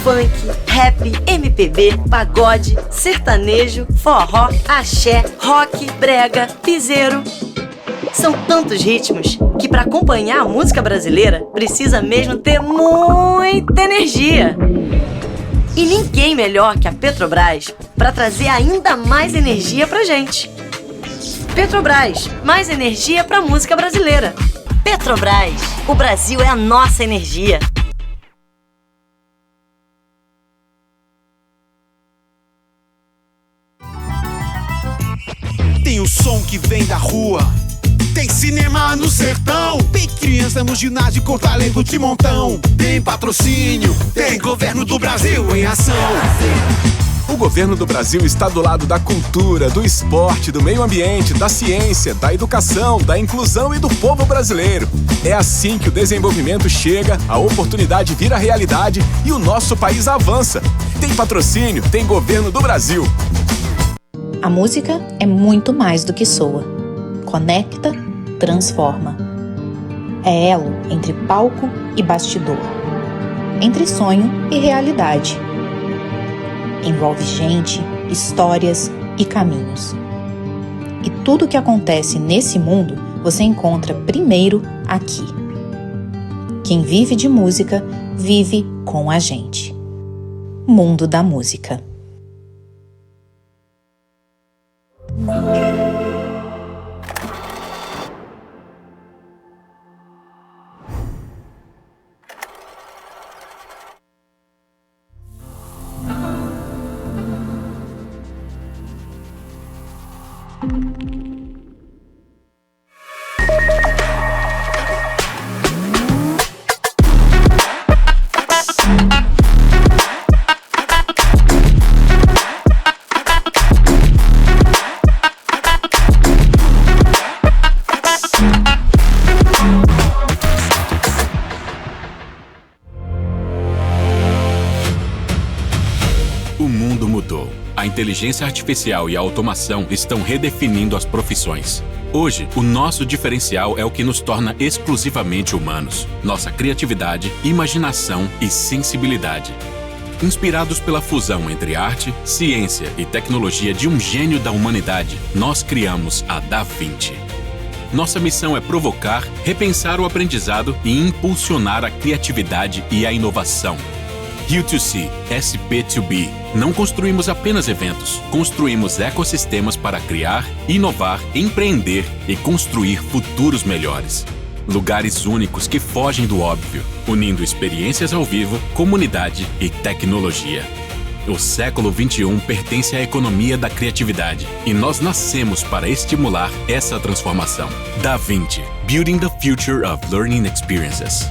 funk, rap, MPB, pagode, sertanejo, forró, axé, rock, brega, piseiro. São tantos ritmos que para acompanhar a música brasileira precisa mesmo ter muita energia. E ninguém melhor que a Petrobras para trazer ainda mais energia pra gente. Petrobras, mais energia pra música brasileira. Petrobras, o Brasil é a nossa energia. Tem o som que vem da rua, tem cinema no sertão, tem criança no ginásio com talento de montão, tem patrocínio, tem governo do Brasil em ação. O governo do Brasil está do lado da cultura, do esporte, do meio ambiente, da ciência, da educação, da inclusão e do povo brasileiro. É assim que o desenvolvimento chega, a oportunidade vira realidade e o nosso país avança. Tem patrocínio, tem governo do Brasil. A música é muito mais do que soa. Conecta, transforma. É elo entre palco e bastidor, entre sonho e realidade. Envolve gente, histórias e caminhos. E tudo o que acontece nesse mundo você encontra primeiro aqui. Quem vive de música, vive com a gente. Mundo da Música. O mundo mudou. A inteligência artificial e a automação estão redefinindo as profissões. Hoje, o nosso diferencial é o que nos torna exclusivamente humanos. Nossa criatividade, imaginação e sensibilidade. Inspirados pela fusão entre arte, ciência e tecnologia de um gênio da humanidade, nós criamos a Da Vinci. Nossa missão é provocar, repensar o aprendizado e impulsionar a criatividade e a inovação. U2C, SP2B. Não construímos apenas eventos, construímos ecossistemas para criar, inovar, empreender e construir futuros melhores. Lugares únicos que fogem do óbvio, unindo experiências ao vivo, comunidade e tecnologia. O século XXI pertence à economia da criatividade e nós nascemos para estimular essa transformação. Da Vinci, Building the Future of Learning Experiences.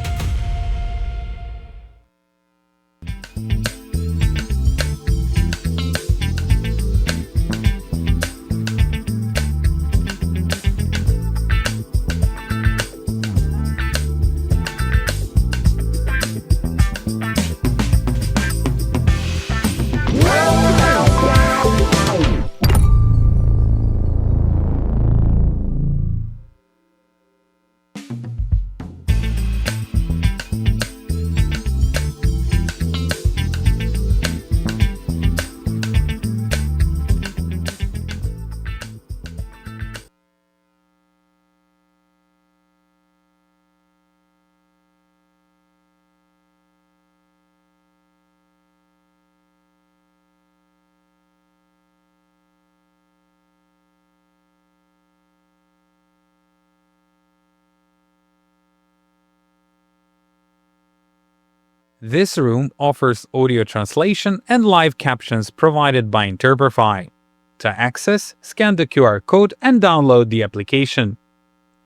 This room offers audio translation and live captions provided by Interprefy. To access, scan the QR code and download the application.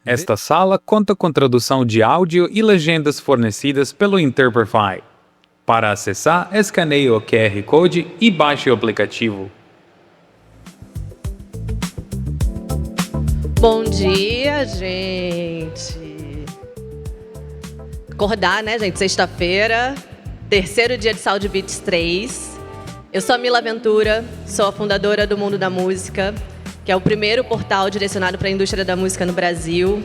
Esta sala conta com tradução de áudio e legendas fornecidas pelo Interprefy. Para acessar, escaneie o QR Code e baixe o aplicativo. Bom dia, gente! Acordar, né, gente? Sexta-feira, terceiro dia de Saúde Beats 3. Eu sou a Mila Ventura, sou a fundadora do Mundo da Música, que é o primeiro portal direcionado para a indústria da música no Brasil.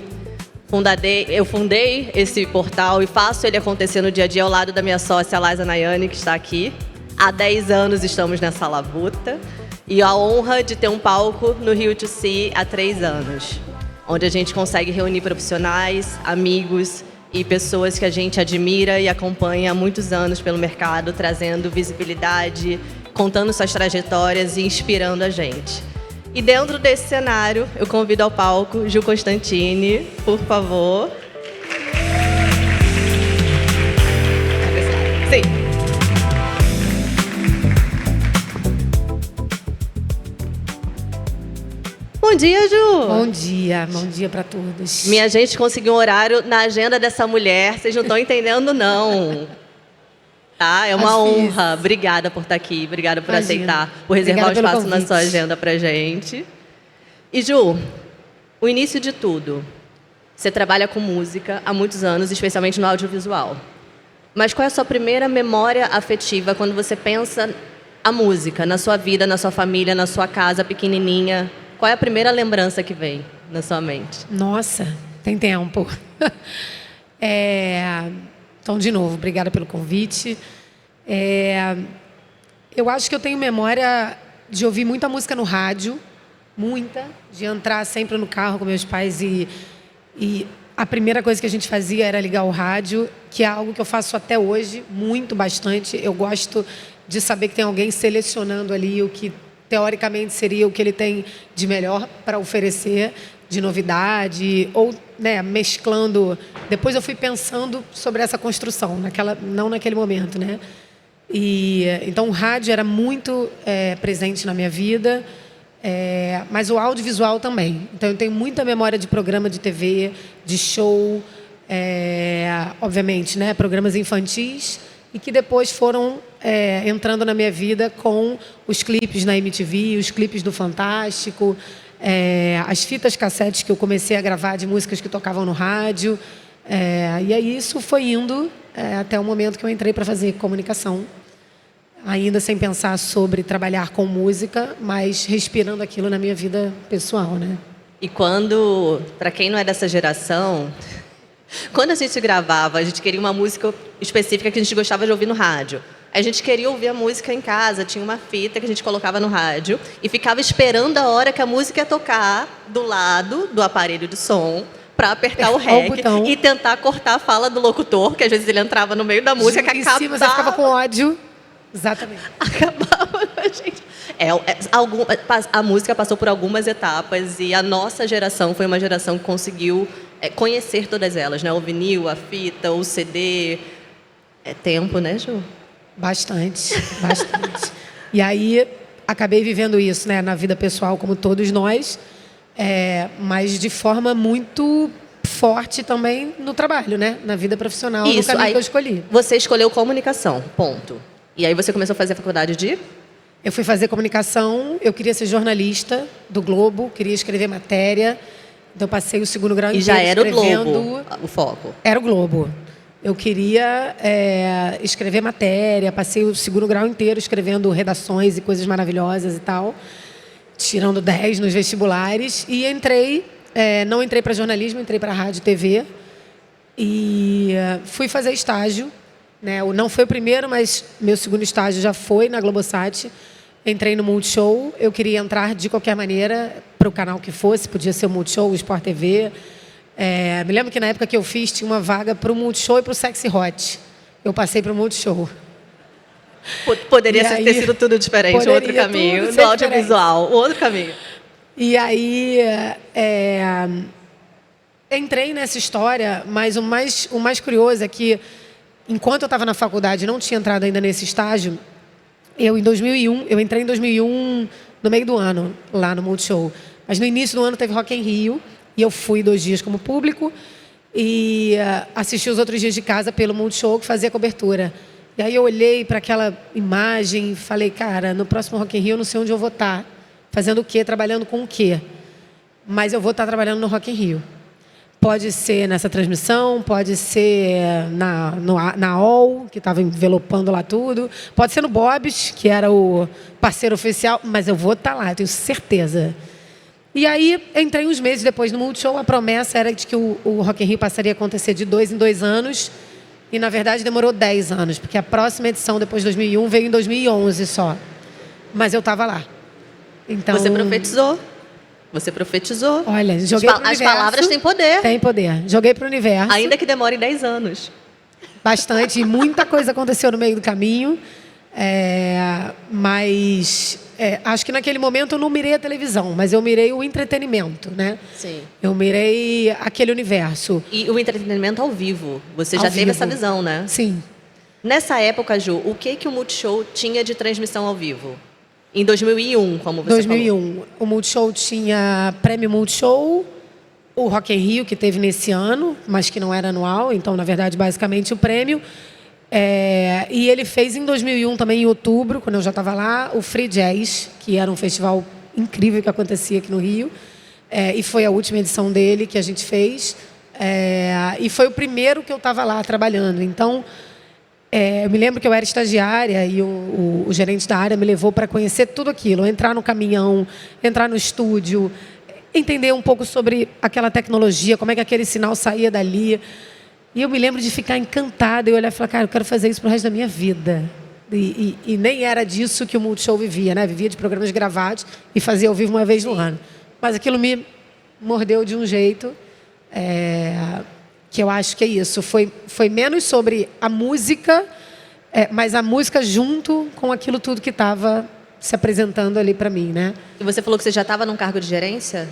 Eu fundei esse portal e faço ele acontecer no dia a dia ao lado da minha sócia, Laisa Nayane, que está aqui. Há 10 anos estamos nessa labuta. E a honra de ter um palco no Rio to See há 3 anos. Onde a gente consegue reunir profissionais, amigos e pessoas que a gente admira e acompanha há muitos anos pelo mercado, trazendo visibilidade, contando suas trajetórias e inspirando a gente. E dentro desse cenário, eu convido ao palco Ju Constantini, por favor. Sim. Bom dia, Ju! Bom dia para todos. Minha gente conseguiu um horário na agenda dessa mulher, vocês não estão entendendo, não. Tá? É uma honra. Obrigada por estar aqui, obrigada por aceitar, por reservar o espaço na sua agenda pra gente. E, Ju, o início de tudo. Você trabalha com música há muitos anos, especialmente no audiovisual. Mas qual é a sua primeira memória afetiva quando você pensa a música, na sua vida, na sua família, na sua casa pequenininha? Qual é a primeira lembrança que vem na sua mente? Nossa, tem tempo. Então, de novo, obrigada pelo convite. Eu acho que eu tenho memória de ouvir muita música no rádio, de entrar sempre no carro com meus pais e a primeira coisa que a gente fazia era ligar o rádio, que é algo que eu faço até hoje, bastante. Eu gosto de saber que tem alguém selecionando ali o que teoricamente seria o que ele tem de melhor para oferecer, de novidade, ou mesclando. Depois eu fui pensando sobre essa construção, não naquele momento, né? Então o rádio era muito presente na minha vida, mas o audiovisual também. Então eu tenho muita memória de programa de TV, de show, obviamente, né? Programas infantis, e que depois foram entrando na minha vida com os clipes na MTV, os clipes do Fantástico, as fitas cassetes que eu comecei a gravar de músicas que tocavam no rádio. E aí isso foi indo até o momento que eu entrei para fazer comunicação, ainda sem pensar sobre trabalhar com música, mas respirando aquilo na minha vida pessoal, né? E quando, para quem não é dessa geração, quando a gente gravava, a gente queria uma música específica que a gente gostava de ouvir no rádio. A gente queria ouvir a música em casa, tinha uma fita que a gente colocava no rádio e ficava esperando a hora que a música ia tocar do lado do aparelho de som para apertar o REC e tentar cortar a fala do locutor, que às vezes ele entrava no meio da música, que acabava... Você ficava com ódio. Exatamente. Acabava, gente. A música passou por algumas etapas e a nossa geração foi uma geração que conseguiu conhecer todas elas, né? O vinil, a fita, o CD. É tempo, né, Ju? Bastante. E aí, acabei vivendo isso, né, na vida pessoal, como todos nós, mas de forma muito forte também no trabalho, né? Na vida profissional, no caminho que eu escolhi. Você escolheu comunicação, ponto. E aí você começou a fazer a faculdade de? Eu fui fazer comunicação, eu queria ser jornalista do Globo, queria escrever matéria, então eu passei o segundo grau inteiro escrevendo... E já era o Globo o foco? Era o Globo. Eu queria escrever matéria, passei o segundo grau inteiro escrevendo redações e coisas maravilhosas e tal, tirando 10 nos vestibulares, e não entrei para jornalismo, entrei para rádio e TV, e fui fazer estágio, né? Não foi o primeiro, mas meu segundo estágio já foi na Globosat. Entrei no Multishow, eu queria entrar de qualquer maneira para o canal que fosse, podia ser o Multishow, o Sport TV. Me lembro que na época que eu fiz tinha uma vaga para o Multishow e para o Sexy Hot. Eu passei para o Multishow. Poderia ter sido tudo diferente, outro caminho, no audiovisual, outro caminho. E aí entrei nessa história, mas o mais curioso é que, enquanto eu estava na faculdade, não tinha entrado ainda nesse estágio, eu entrei em 2001, no meio do ano, lá no Multishow. Mas no início do ano teve Rock in Rio, e eu fui 2 dias como público e assisti os outros dias de casa pelo Multishow, que fazia cobertura. E aí eu olhei para aquela imagem e falei, cara, no próximo Rock in Rio eu não sei onde eu vou estar. Fazendo o quê? Trabalhando com o quê? Mas eu vou estar trabalhando no Rock in Rio. Pode ser nessa transmissão, pode ser na AOL, que estava envelopando lá tudo. Pode ser no Bob's, que era o parceiro oficial, mas eu vou estar lá, eu tenho certeza. E aí, entrei uns meses depois no Multishow. A promessa era de que o Rock in Rio passaria a acontecer de 2 em 2 anos. E, na verdade, demorou 10 anos, porque a próxima edição, depois de 2001, veio em 2011 só. Mas eu estava lá. Então, Você profetizou. Você profetizou. olha, joguei pro As universo. palavras têm poder. Tem poder. Joguei pro universo. Ainda que demore 10 anos. Bastante. E muita coisa aconteceu no meio do caminho. Mas acho que naquele momento eu não mirei a televisão, mas eu mirei o entretenimento, né? Sim. Eu mirei aquele universo. E o entretenimento ao vivo. Você Ao já teve vivo. essa visão, né? Sim. Nessa época, Ju, o que o Multishow tinha de transmissão ao vivo? Em 2001, como você 2001. O Multishow tinha Prêmio Multishow, o Rock in Rio, que teve nesse ano, mas que não era anual. Então, na verdade, basicamente o prêmio. E ele fez em 2001 também, em outubro, quando eu já estava lá, o Free Jazz, que era um festival incrível que acontecia aqui no Rio. E foi a última edição dele que a gente fez. E foi o primeiro que eu estava lá trabalhando. Então, eu me lembro que eu era estagiária e o gerente da área me levou para conhecer tudo aquilo. Entrar no caminhão, entrar no estúdio, entender um pouco sobre aquela tecnologia, como é que aquele sinal saía dali. E eu me lembro de ficar encantada e olhar e falar, cara, eu quero fazer isso pro resto da minha vida. E nem era disso que o Multishow vivia, né? Vivia de programas gravados e fazia ao vivo uma vez no ano. Mas aquilo me mordeu de um jeito que eu acho que é isso. Foi menos sobre a música, mas a música junto com aquilo tudo que estava se apresentando ali para mim, né? E você falou que você já estava num cargo de gerência?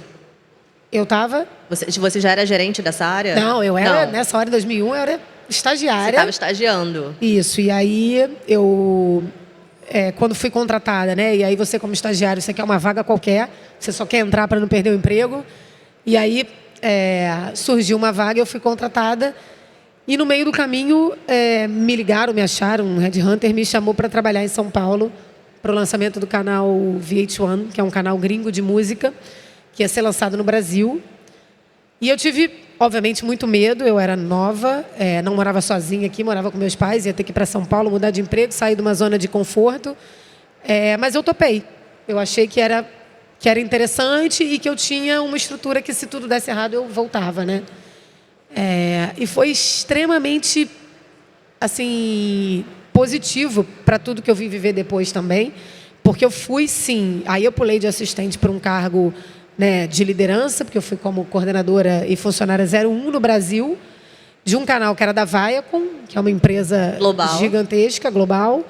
Eu estava... Você já era gerente dessa área? Não, eu era, nessa hora, em 2001, eu era estagiária. Você estava estagiando. Isso, e aí eu... quando fui contratada, né? E aí você, como estagiário, você quer uma vaga qualquer, você só quer entrar para não perder o emprego. E aí surgiu uma vaga, eu fui contratada. E no meio do caminho, me ligaram, me acharam, um headhunter me chamou para trabalhar em São Paulo para o lançamento do canal VH1, que é um canal gringo de música, que ia ser lançado no Brasil. E eu tive, obviamente, muito medo. Eu era nova, não morava sozinha aqui, morava com meus pais, ia ter que ir para São Paulo, mudar de emprego, sair de uma zona de conforto. Mas eu topei. Eu achei que era interessante e que eu tinha uma estrutura que, se tudo desse errado, eu voltava, né? E foi extremamente, assim, positivo para tudo que eu vim viver depois também, porque eu fui, sim... Aí eu pulei de assistente para um cargo... né, de liderança, porque eu fui como coordenadora e funcionária 01 no Brasil, de um canal que era da Viacom, que é uma empresa gigantesca, global.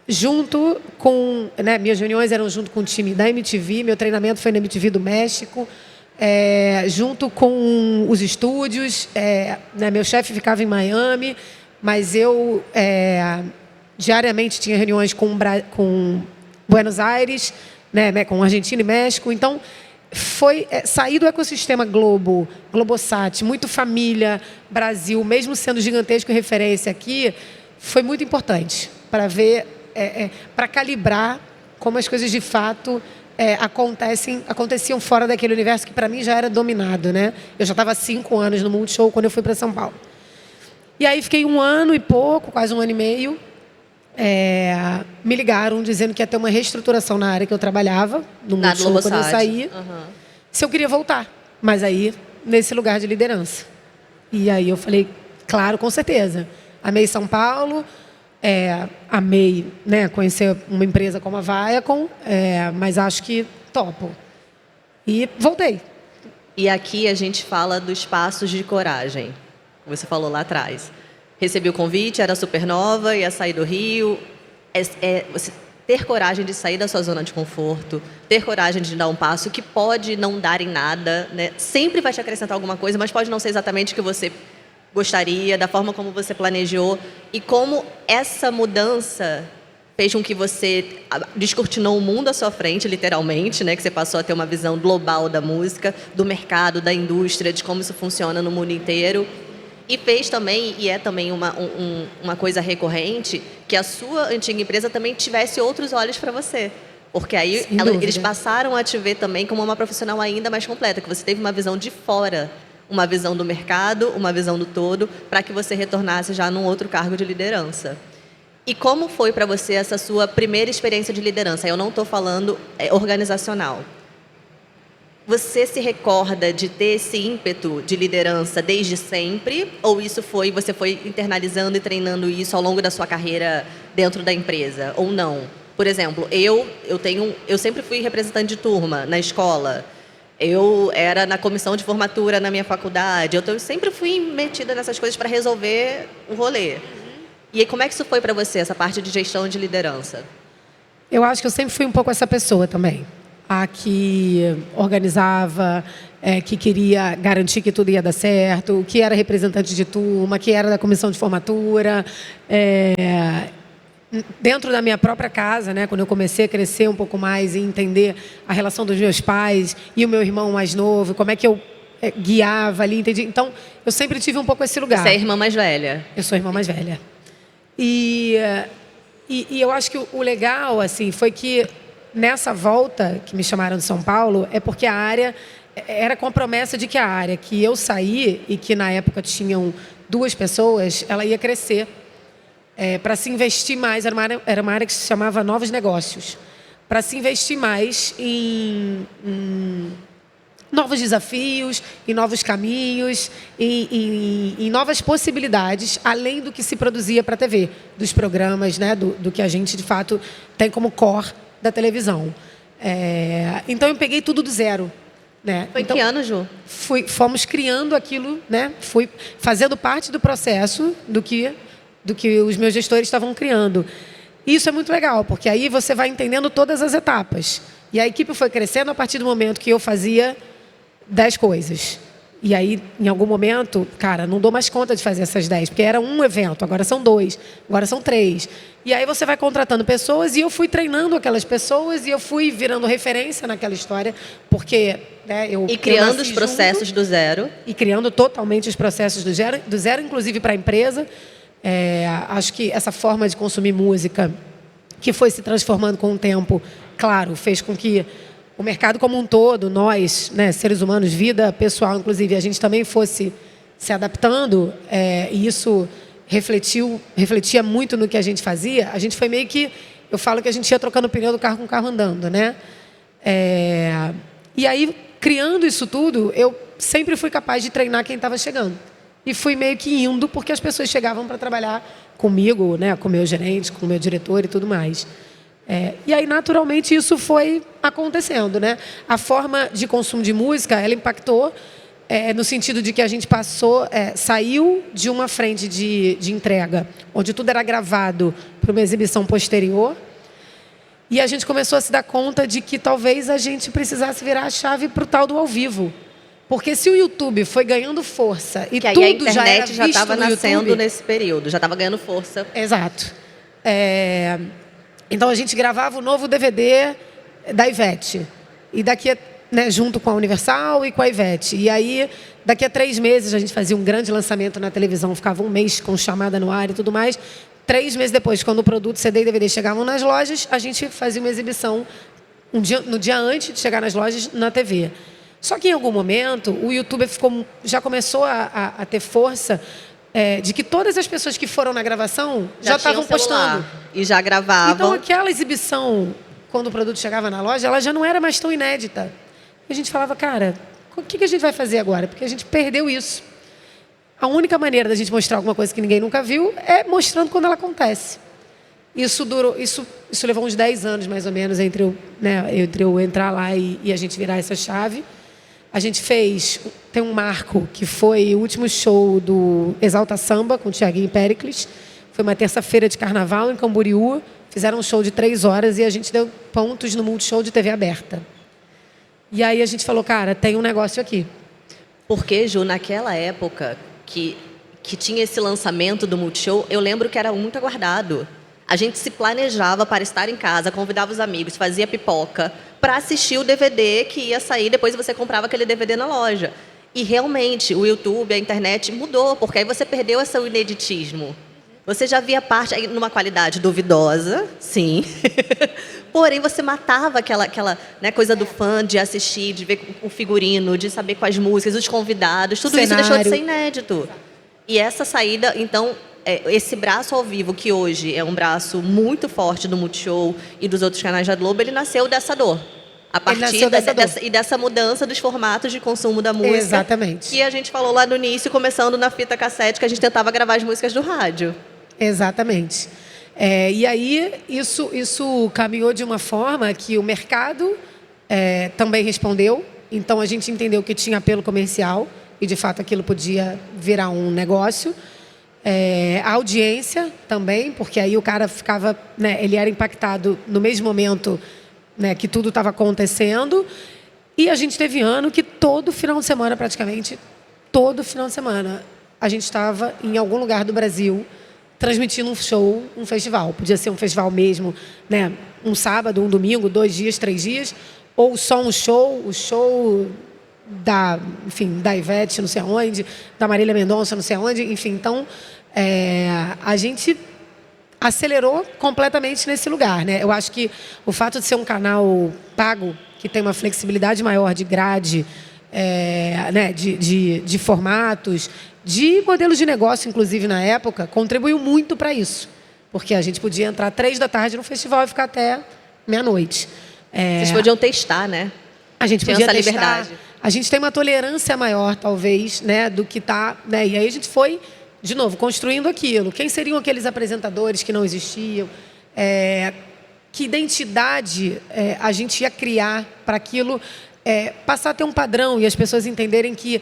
Junto com... né, minhas reuniões eram junto com o time da MTV, meu treinamento foi na MTV do México, junto com os estúdios. Né, meu chefe ficava em Miami, mas eu diariamente tinha reuniões com Buenos Aires, né, com Argentina e México. Então, foi sair do ecossistema Globosat, muito família, Brasil, mesmo sendo gigantesco e referência aqui, foi muito importante para ver, para calibrar como as coisas de fato aconteciam fora daquele universo que para mim já era dominado, né? Eu já estava há 5 anos no Multishow quando eu fui para São Paulo. E aí fiquei 1 ano e pouco, quase 1 ano e meio. Me ligaram dizendo que ia ter uma reestruturação na área que eu trabalhava, no Multishow, quando eu saí, se eu queria voltar. Mas aí, nesse lugar de liderança. E aí eu falei, claro, com certeza. Amei São Paulo, amei, né, conhecer uma empresa como a Viacom, mas acho que topo. E voltei. E aqui a gente fala dos passos de coragem. Você falou lá atrás. Recebi o convite, era supernova, ia sair do Rio. Você ter coragem de sair da sua zona de conforto, ter coragem de dar um passo que pode não dar em nada, né? Sempre vai te acrescentar alguma coisa, mas pode não ser exatamente o que você gostaria, da forma como você planejou. E como essa mudança fez com que você descortinou o mundo à sua frente, literalmente, né? Que você passou a ter uma visão global da música, do mercado, da indústria, de como isso funciona no mundo inteiro. E fez também, e é também uma coisa recorrente, que a sua antiga empresa também tivesse outros olhos para você. Porque aí eles passaram a te ver também como uma profissional ainda mais completa, que você teve uma visão de fora, uma visão do mercado, uma visão do todo, para que você retornasse já num outro cargo de liderança. E como foi para você essa sua primeira experiência de liderança? Eu não estou falando organizacional. Você se recorda de ter esse ímpeto de liderança desde sempre? Ou você foi internalizando e treinando isso ao longo da sua carreira dentro da empresa? Ou não? Por exemplo, eu sempre fui representante de turma na escola. Eu era na comissão de formatura na minha faculdade. Eu sempre fui metida nessas coisas para resolver o rolê. E aí, como é que isso foi para você, essa parte de gestão de liderança? Eu acho que eu sempre fui um pouco essa pessoa também. A que organizava, que queria garantir que tudo ia dar certo, que era representante de turma, que era da comissão de formatura. Dentro da minha própria casa, né, quando eu comecei a crescer um pouco mais e entender a relação dos meus pais e o meu irmão mais novo, como é que eu guiava ali, entendi. Então, eu sempre tive um pouco esse lugar. Você é a irmã mais velha? Eu sou a irmã mais velha. E eu acho que o legal, assim, foi que nessa volta que me chamaram de São Paulo, é porque a área era com a promessa de que a área que eu saí e que na época tinham 2 pessoas, ela ia crescer para se investir mais. Era uma área que se chamava Novos Negócios, para se investir mais em novos desafios, em novos caminhos, em novas possibilidades, além do que se produzia para a TV, dos programas, né, do que a gente, de fato, tem como core da televisão. Então, eu peguei tudo do zero. Né? Foi em que ano, Ju? Fomos criando aquilo, né? Fui fazendo parte do processo do que os meus gestores estavam criando. Isso é muito legal, porque aí você vai entendendo todas as etapas. E a equipe foi crescendo a partir do momento que eu fazia 10 coisas. E aí, em algum momento, cara, não dou mais conta de fazer essas 10, porque era um evento, agora são 2, agora são 3. E aí você vai contratando pessoas e eu fui treinando aquelas pessoas e eu fui virando referência naquela história, porque E criando os processos do zero. E criando totalmente os processos do zero, inclusive para a empresa. Acho que essa forma de consumir música, que foi se transformando com o tempo, claro, fez com que o mercado como um todo, nós, né, seres humanos, vida pessoal, inclusive, a gente também fosse se adaptando, e isso refletia muito no que a gente fazia. A gente foi meio que, eu falo que a gente ia trocando o pneu do carro com o carro andando, né? E aí, criando isso tudo, eu sempre fui capaz de treinar quem estava chegando. E fui meio que indo, porque as pessoas chegavam para trabalhar comigo, né, com o meu gerente, com o meu diretor e tudo mais. E aí, naturalmente, isso foi acontecendo, né? A forma de consumo de música, ela impactou no sentido de que a gente saiu de uma frente de entrega, onde tudo era gravado para uma exibição posterior, e a gente começou a se dar conta de que talvez a gente precisasse virar a chave para o tal do ao vivo. Porque se o YouTube foi ganhando força e que tudo aí a internet já estava nascendo YouTube, nesse período, já estava ganhando força. Exato. Então, a gente gravava o novo DVD da Ivete. E daqui, né, junto com a Universal e com a Ivete. E aí, daqui a 3 meses, a gente fazia um grande lançamento na televisão. Ficava 1 mês com chamada no ar e tudo mais. 3 meses depois, quando o produto CD e DVD chegavam nas lojas, a gente fazia uma exibição no dia antes de chegar nas lojas, na TV. Só que, em algum momento, o YouTube já começou a ter força de que todas as pessoas que foram na gravação já estavam postando. E já gravavam. Então, aquela exibição, quando o produto chegava na loja, ela já não era mais tão inédita. E a gente falava, cara, o que a gente vai fazer agora? Porque a gente perdeu isso. A única maneira da gente mostrar alguma coisa que ninguém nunca viu é mostrando quando ela acontece. Isso levou uns 10 anos, mais ou menos, entre eu entrar lá e a gente virar essa chave. A gente tem um marco que foi o último show do Exalta Samba, com o Thiaguinho e Péricles. Foi uma terça-feira de carnaval em Camboriú. Fizeram um show de 3 horas e a gente deu pontos no Multishow de TV aberta. E aí a gente falou, cara, tem um negócio aqui. Porque, Ju, naquela época que tinha esse lançamento do Multishow, eu lembro que era muito aguardado. A gente se planejava para estar em casa, convidava os amigos, fazia pipoca para assistir o DVD que ia sair, depois você comprava aquele DVD na loja. E realmente o YouTube, a internet mudou, porque aí você perdeu esse ineditismo. Você já via parte aí numa qualidade duvidosa, sim. Porém, você matava aquela né, coisa do fã de assistir, de ver o figurino, de saber quais músicas, os convidados, tudo isso deixou de ser inédito. E essa saída, então, esse braço ao vivo, que hoje é um braço muito forte do Multishow e dos outros canais da Globo, ele nasceu dessa dor. A partir dessa mudança dos formatos de consumo da música. Exatamente. Que a gente falou lá no início, começando na fita cassete, que a gente tentava gravar as músicas do rádio. Exatamente. E aí, isso caminhou de uma forma que o mercado também respondeu. Então, a gente entendeu que tinha apelo comercial e, de fato, aquilo podia virar um negócio. A audiência também, porque aí o cara ficava... Né, ele era impactado no mesmo momento, né, que tudo estava acontecendo. E a gente teve ano que todo final de semana, praticamente, todo final de semana, a gente estava em algum lugar do Brasil transmitindo um show, um festival. Podia ser um festival mesmo, né, um sábado, um domingo, 2 dias, 3 dias, ou só um show, o show da Ivete, não sei aonde, da Marília Mendonça, não sei aonde, enfim. Então, a gente acelerou completamente nesse lugar, né? Eu acho que o fato de ser um canal pago, que tem uma flexibilidade maior de grade, né, de formatos, de modelos de negócio, inclusive, na época, contribuiu muito para isso. Porque a gente podia entrar 3 da tarde no festival e ficar até meia-noite. Vocês podiam testar, né? A gente podia essa testar. Liberdade. A gente tem uma tolerância maior, talvez, né, do que está... Né? E aí a gente foi, de novo, construindo aquilo. Quem seriam aqueles apresentadores que não existiam? Que identidade a gente ia criar para aquilo passar a ter um padrão e as pessoas entenderem que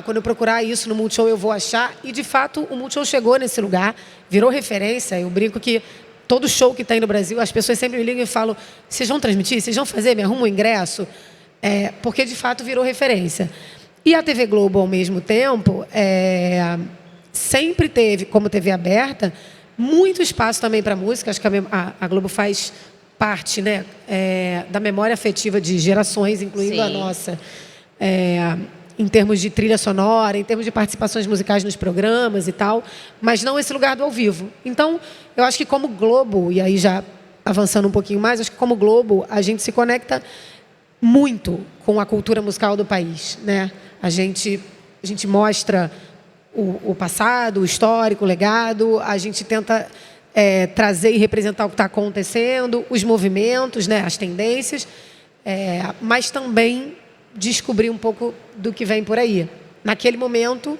quando eu procurar isso no Multishow eu vou achar. E, de fato, o Multishow chegou nesse lugar, virou referência. Eu brinco que todo show que tem no Brasil, as pessoas sempre me ligam e falam: vocês vão transmitir? Vocês vão fazer? Me arrumam o ingresso? Porque, de fato, virou referência. E a TV Globo, ao mesmo tempo, sempre teve, como TV aberta, muito espaço também para música. Acho que a Globo faz parte, né, da memória afetiva de gerações, incluindo a nossa, em termos de trilha sonora, em termos de participações musicais nos programas e tal, mas não esse lugar do ao vivo. Então, eu acho que como Globo, e aí já avançando um pouquinho mais, acho que como Globo a gente se conecta muito com a cultura musical do país, né? A gente mostra o passado, o histórico, o legado, a gente tenta trazer e representar o que está acontecendo, os movimentos, né, as tendências, mas também descobrir um pouco do que vem por aí. Naquele momento,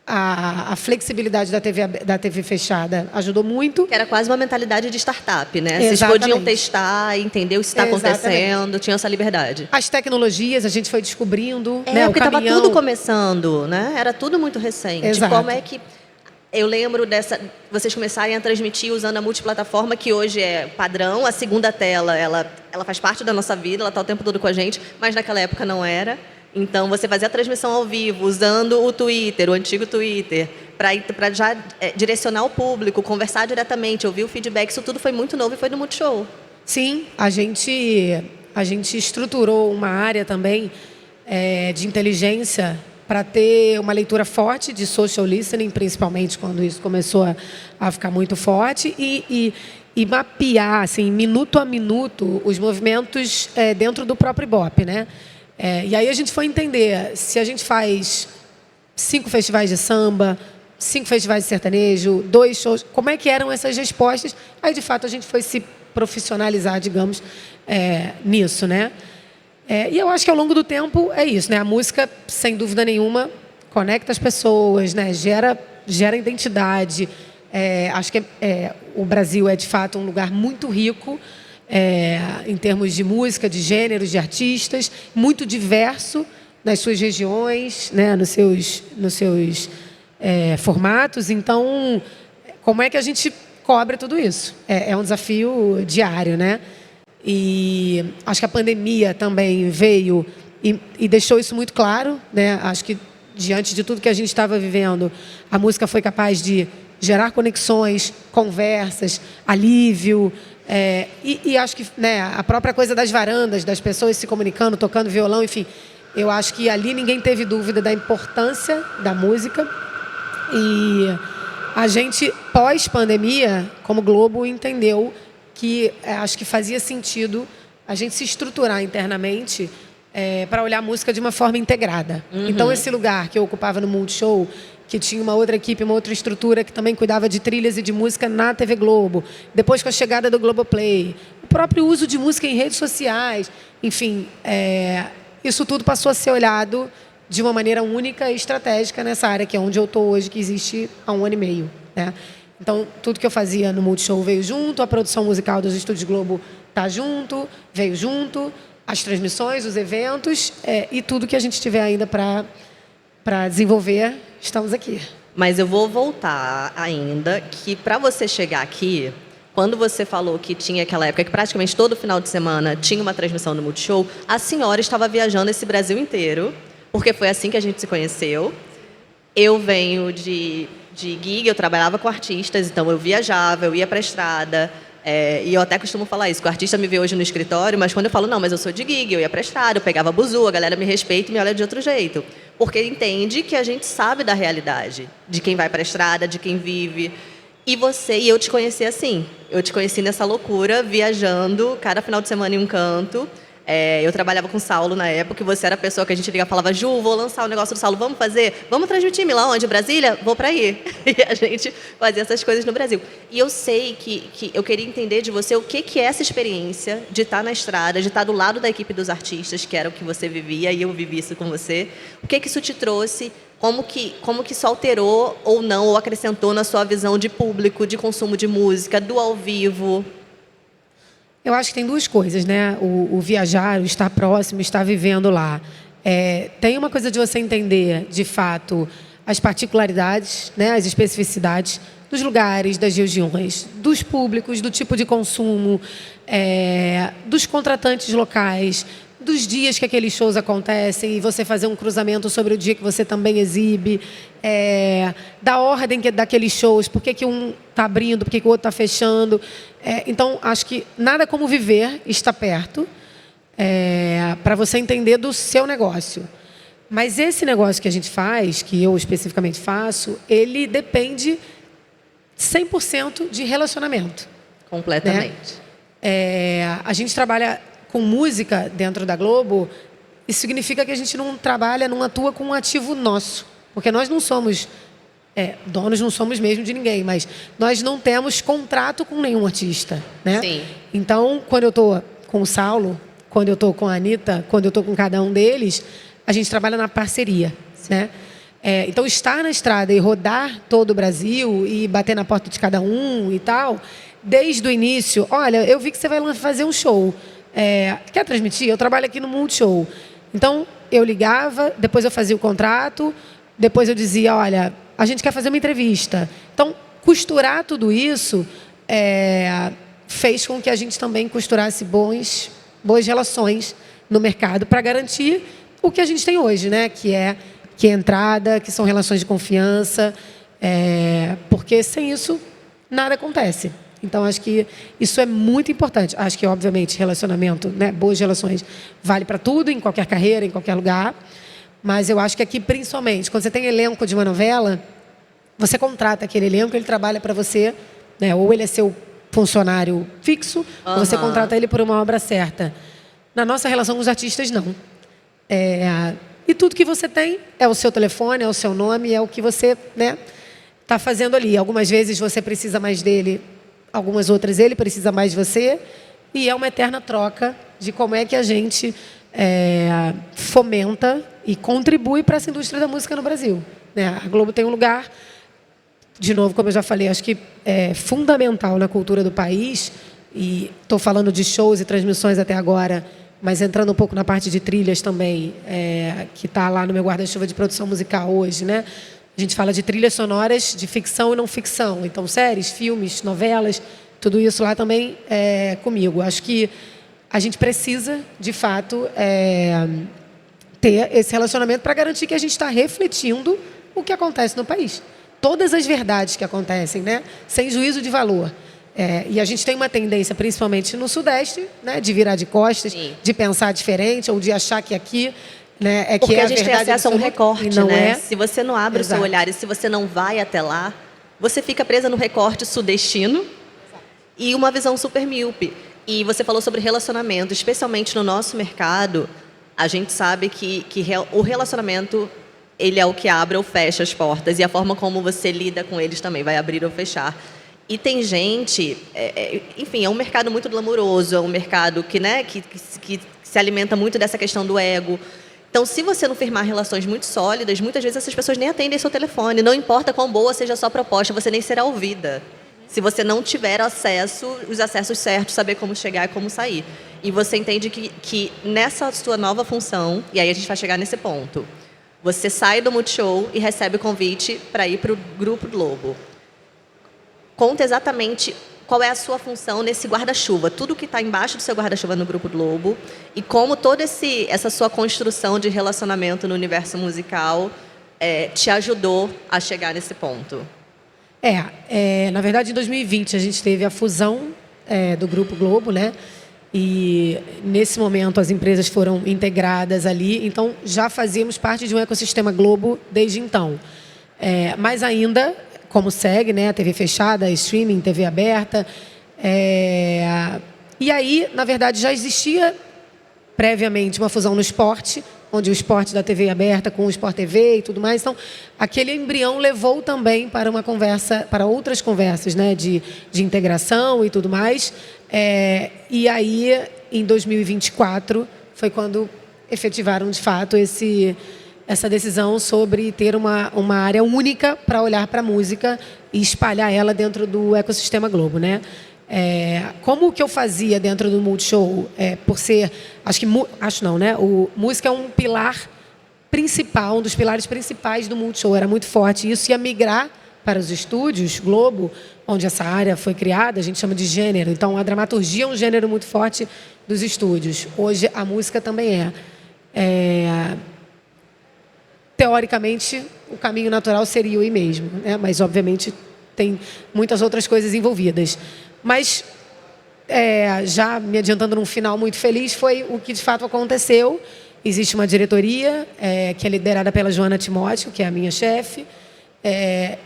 a flexibilidade da TV fechada ajudou muito. Que era quase uma mentalidade de startup, né? Exatamente. Vocês podiam testar, entender o que está acontecendo, tinham essa liberdade. As tecnologias, a gente foi descobrindo, né? Porque estava tudo começando, né? Era tudo muito recente. Exato. Como é que... Eu lembro vocês começarem a transmitir usando a multiplataforma, que hoje é padrão. A segunda tela, ela faz parte da nossa vida, ela está o tempo todo com a gente, mas naquela época não era. Então, você fazia a transmissão ao vivo, usando o Twitter, o antigo Twitter, para já direcionar o público, conversar diretamente, ouvir o feedback. Isso tudo foi muito novo e foi no Multishow. Sim, a gente estruturou uma área também de inteligência para ter uma leitura forte de social listening, principalmente quando isso começou a ficar muito forte, e mapear, assim, minuto a minuto, os movimentos dentro do próprio Ibope, né? E aí a gente foi entender se a gente faz 5 festivais de samba, 5 festivais de sertanejo, 2 shows, como é que eram essas respostas. Aí, de fato, a gente foi se profissionalizar, digamos, nisso, né? E eu acho que ao longo do tempo é isso, né? A música, sem dúvida nenhuma, conecta as pessoas, né? Gera identidade. Acho que o Brasil é, de fato, um lugar muito rico em termos de música, de gêneros, de artistas, muito diverso nas suas regiões, né? Nos seus formatos. Então, como é que a gente cobre tudo isso? É um desafio diário, né? E acho que a pandemia também veio e deixou isso muito claro, né? Acho que, diante de tudo que a gente estava vivendo, a música foi capaz de gerar conexões, conversas, alívio. E acho que, né, a própria coisa das varandas, das pessoas se comunicando, tocando violão, enfim, eu acho que ali ninguém teve dúvida da importância da música. E a gente, pós-pandemia, como Globo, entendeu que acho que fazia sentido a gente se estruturar internamente para olhar a música de uma forma integrada. Uhum. Então, esse lugar que eu ocupava no Multishow, que tinha uma outra equipe, uma outra estrutura que também cuidava de trilhas e de música na TV Globo. Depois, com a chegada do Globoplay, o próprio uso de música em redes sociais. Enfim, isso tudo passou a ser olhado de uma maneira única e estratégica nessa área, que é onde eu estou hoje, que existe há 1 ano e meio, né? Então, tudo que eu fazia no Multishow veio junto, a produção musical dos Estúdios Globo está junto, veio junto, as transmissões, os eventos, e tudo que a gente tiver ainda para desenvolver, estamos aqui. Mas eu vou voltar ainda, que para você chegar aqui, quando você falou que tinha aquela época que praticamente todo final de semana tinha uma transmissão no Multishow, a senhora estava viajando esse Brasil inteiro, porque foi assim que a gente se conheceu. Eu venho de gig, eu trabalhava com artistas, então eu viajava, eu ia para a estrada, e eu até costumo falar isso, que o artista me vê hoje no escritório, mas quando eu falo, não, mas eu sou de gig, eu ia para a estrada, eu pegava buzu, a galera me respeita e me olha de outro jeito. Porque entende que a gente sabe da realidade, de quem vai para a estrada, de quem vive. E eu te conheci assim, eu te conheci nessa loucura, viajando, cada final de semana em um canto. Eu trabalhava com o Saulo na época, e você era a pessoa que a gente ligava e falava, Ju, vou lançar o negócio do Saulo, vamos fazer? Vamos transmitir Milão, onde? Brasília? Vou para aí. E a gente fazia essas coisas no Brasil. E eu sei que eu queria entender de você o que é essa experiência de estar na estrada, de estar do lado da equipe dos artistas, que era o que você vivia, e eu vivi isso com você. O que isso te trouxe? Como que isso alterou ou não, ou acrescentou na sua visão de público, de consumo de música, do ao vivo? Eu acho que tem 2 coisas, né? O viajar, o estar próximo, estar vivendo lá. Tem uma coisa de você entender, de fato, as particularidades, né? As especificidades dos lugares, das regiões, dos públicos, do tipo de consumo, dos contratantes locais, dos dias que aqueles shows acontecem, e você fazer um cruzamento sobre o dia que você também exibe, da ordem daqueles shows, por que um está abrindo, por que o outro está fechando. Então, acho que nada como viver, estar perto, para você entender do seu negócio. Mas esse negócio que a gente faz, que eu especificamente faço, ele depende 100% de relacionamento. Completamente. Né? A gente trabalha com música dentro da Globo, isso significa que a gente não trabalha, não atua com um ativo nosso. Porque nós não somos donos, não somos mesmo de ninguém, mas nós não temos contrato com nenhum artista, né? Sim. Então, quando eu estou com o Saulo, quando eu estou com a Anitta, quando eu estou com cada um deles, a gente trabalha na parceria, né? Então, estar na estrada e rodar todo o Brasil e bater na porta de cada um e tal, desde o início, olha, eu vi que você vai fazer um show. Quer transmitir? Eu trabalho aqui no Multishow. Então, eu ligava, depois eu fazia o contrato, depois eu dizia, olha, a gente quer fazer uma entrevista. Então, costurar tudo isso fez com que a gente também costurasse boas relações no mercado para garantir o que a gente tem hoje, né? Que é entrada, que são relações de confiança, porque sem isso nada acontece. Então, acho que isso é muito importante. Acho que, obviamente, relacionamento, né, boas relações, vale para tudo, em qualquer carreira, em qualquer lugar. Mas eu acho que aqui, principalmente, quando você tem elenco de uma novela, você contrata aquele elenco, ele trabalha para você, né, ou ele é seu funcionário fixo, ou você contrata ele por uma obra certa. Na nossa relação com os artistas, não. E tudo que você tem é o seu telefone, é o seu nome, é o que você está fazendo ali. Algumas vezes você precisa mais dele, algumas outras ele precisa mais de você, e é uma eterna troca de como é que a gente fomenta e contribui para essa indústria da música no Brasil, né? A Globo tem um lugar, de novo, como eu já falei, acho que é fundamental na cultura do país, e estou falando de shows e transmissões até agora, mas entrando um pouco na parte de trilhas também, que está lá no meu guarda-chuva de produção musical hoje, né? A gente fala de trilhas sonoras de ficção e não ficção. Então, séries, filmes, novelas, tudo isso lá também é comigo. Acho que a gente precisa, de fato, ter esse relacionamento para garantir que a gente está refletindo o que acontece no país. Todas as verdades que acontecem, né? Sem juízo de valor. E a gente tem uma tendência, principalmente no Sudeste, né? De virar de costas, sim, de pensar diferente ou de achar que aqui... né, porque que a gente tem acesso a um recorte, não né? Se você não abre o seu olhar e se você não vai até lá, você fica presa no recorte sudestino e uma visão super míope. E você falou sobre relacionamento, especialmente no nosso mercado, a gente sabe que o relacionamento ele é o que abre ou fecha as portas. E a forma como você lida com eles também vai abrir ou fechar. E tem gente... enfim, é um mercado muito glamouroso, é um mercado que, né, que se alimenta muito dessa questão do ego. Então, se você não firmar relações muito sólidas, muitas vezes essas pessoas nem atendem seu telefone. Não importa quão boa seja a sua proposta, você nem será ouvida. Se você não tiver os acessos certos, saber como chegar e como sair. E você entende que nessa sua nova função, e aí a gente vai chegar nesse ponto, você sai do Multishow e recebe o convite para ir para o Grupo Globo. Conta exatamente qual é a sua função nesse guarda-chuva, tudo que está embaixo do seu guarda-chuva no Grupo Globo e como toda essa sua construção de relacionamento no universo musical te ajudou a chegar nesse ponto. Na verdade, em 2020, a gente teve a fusão do Grupo Globo, né? E, nesse momento, as empresas foram integradas ali. Então, já fazíamos parte de um ecossistema Globo desde então. Mas ainda, como segue, né? A TV fechada, streaming, TV aberta. E aí, na verdade, já existia previamente uma fusão no esporte, onde o esporte da TV aberta com o Sport TV e tudo mais. Então, aquele embrião levou também para uma conversa, para outras conversas, né, de integração e tudo mais. E aí, em 2024, foi quando efetivaram, de fato, essa decisão sobre ter uma área única para olhar para a música e espalhar ela dentro do ecossistema Globo, né? Como o que eu fazia dentro do Multishow, por ser, acho não, né? O música é um pilar principal, um dos pilares principais do Multishow, era muito forte. Isso ia migrar para os estúdios Globo, onde essa área foi criada, a gente chama de gênero. Então, a dramaturgia é um gênero muito forte dos estúdios. Hoje, a música também teoricamente, o caminho natural seria o I mesmo, né? Mas, obviamente, tem muitas outras coisas envolvidas. Mas, já me adiantando num final muito feliz, foi o que de fato aconteceu. Existe uma diretoria que é liderada pela Joana Timóteo, que é a minha chefe,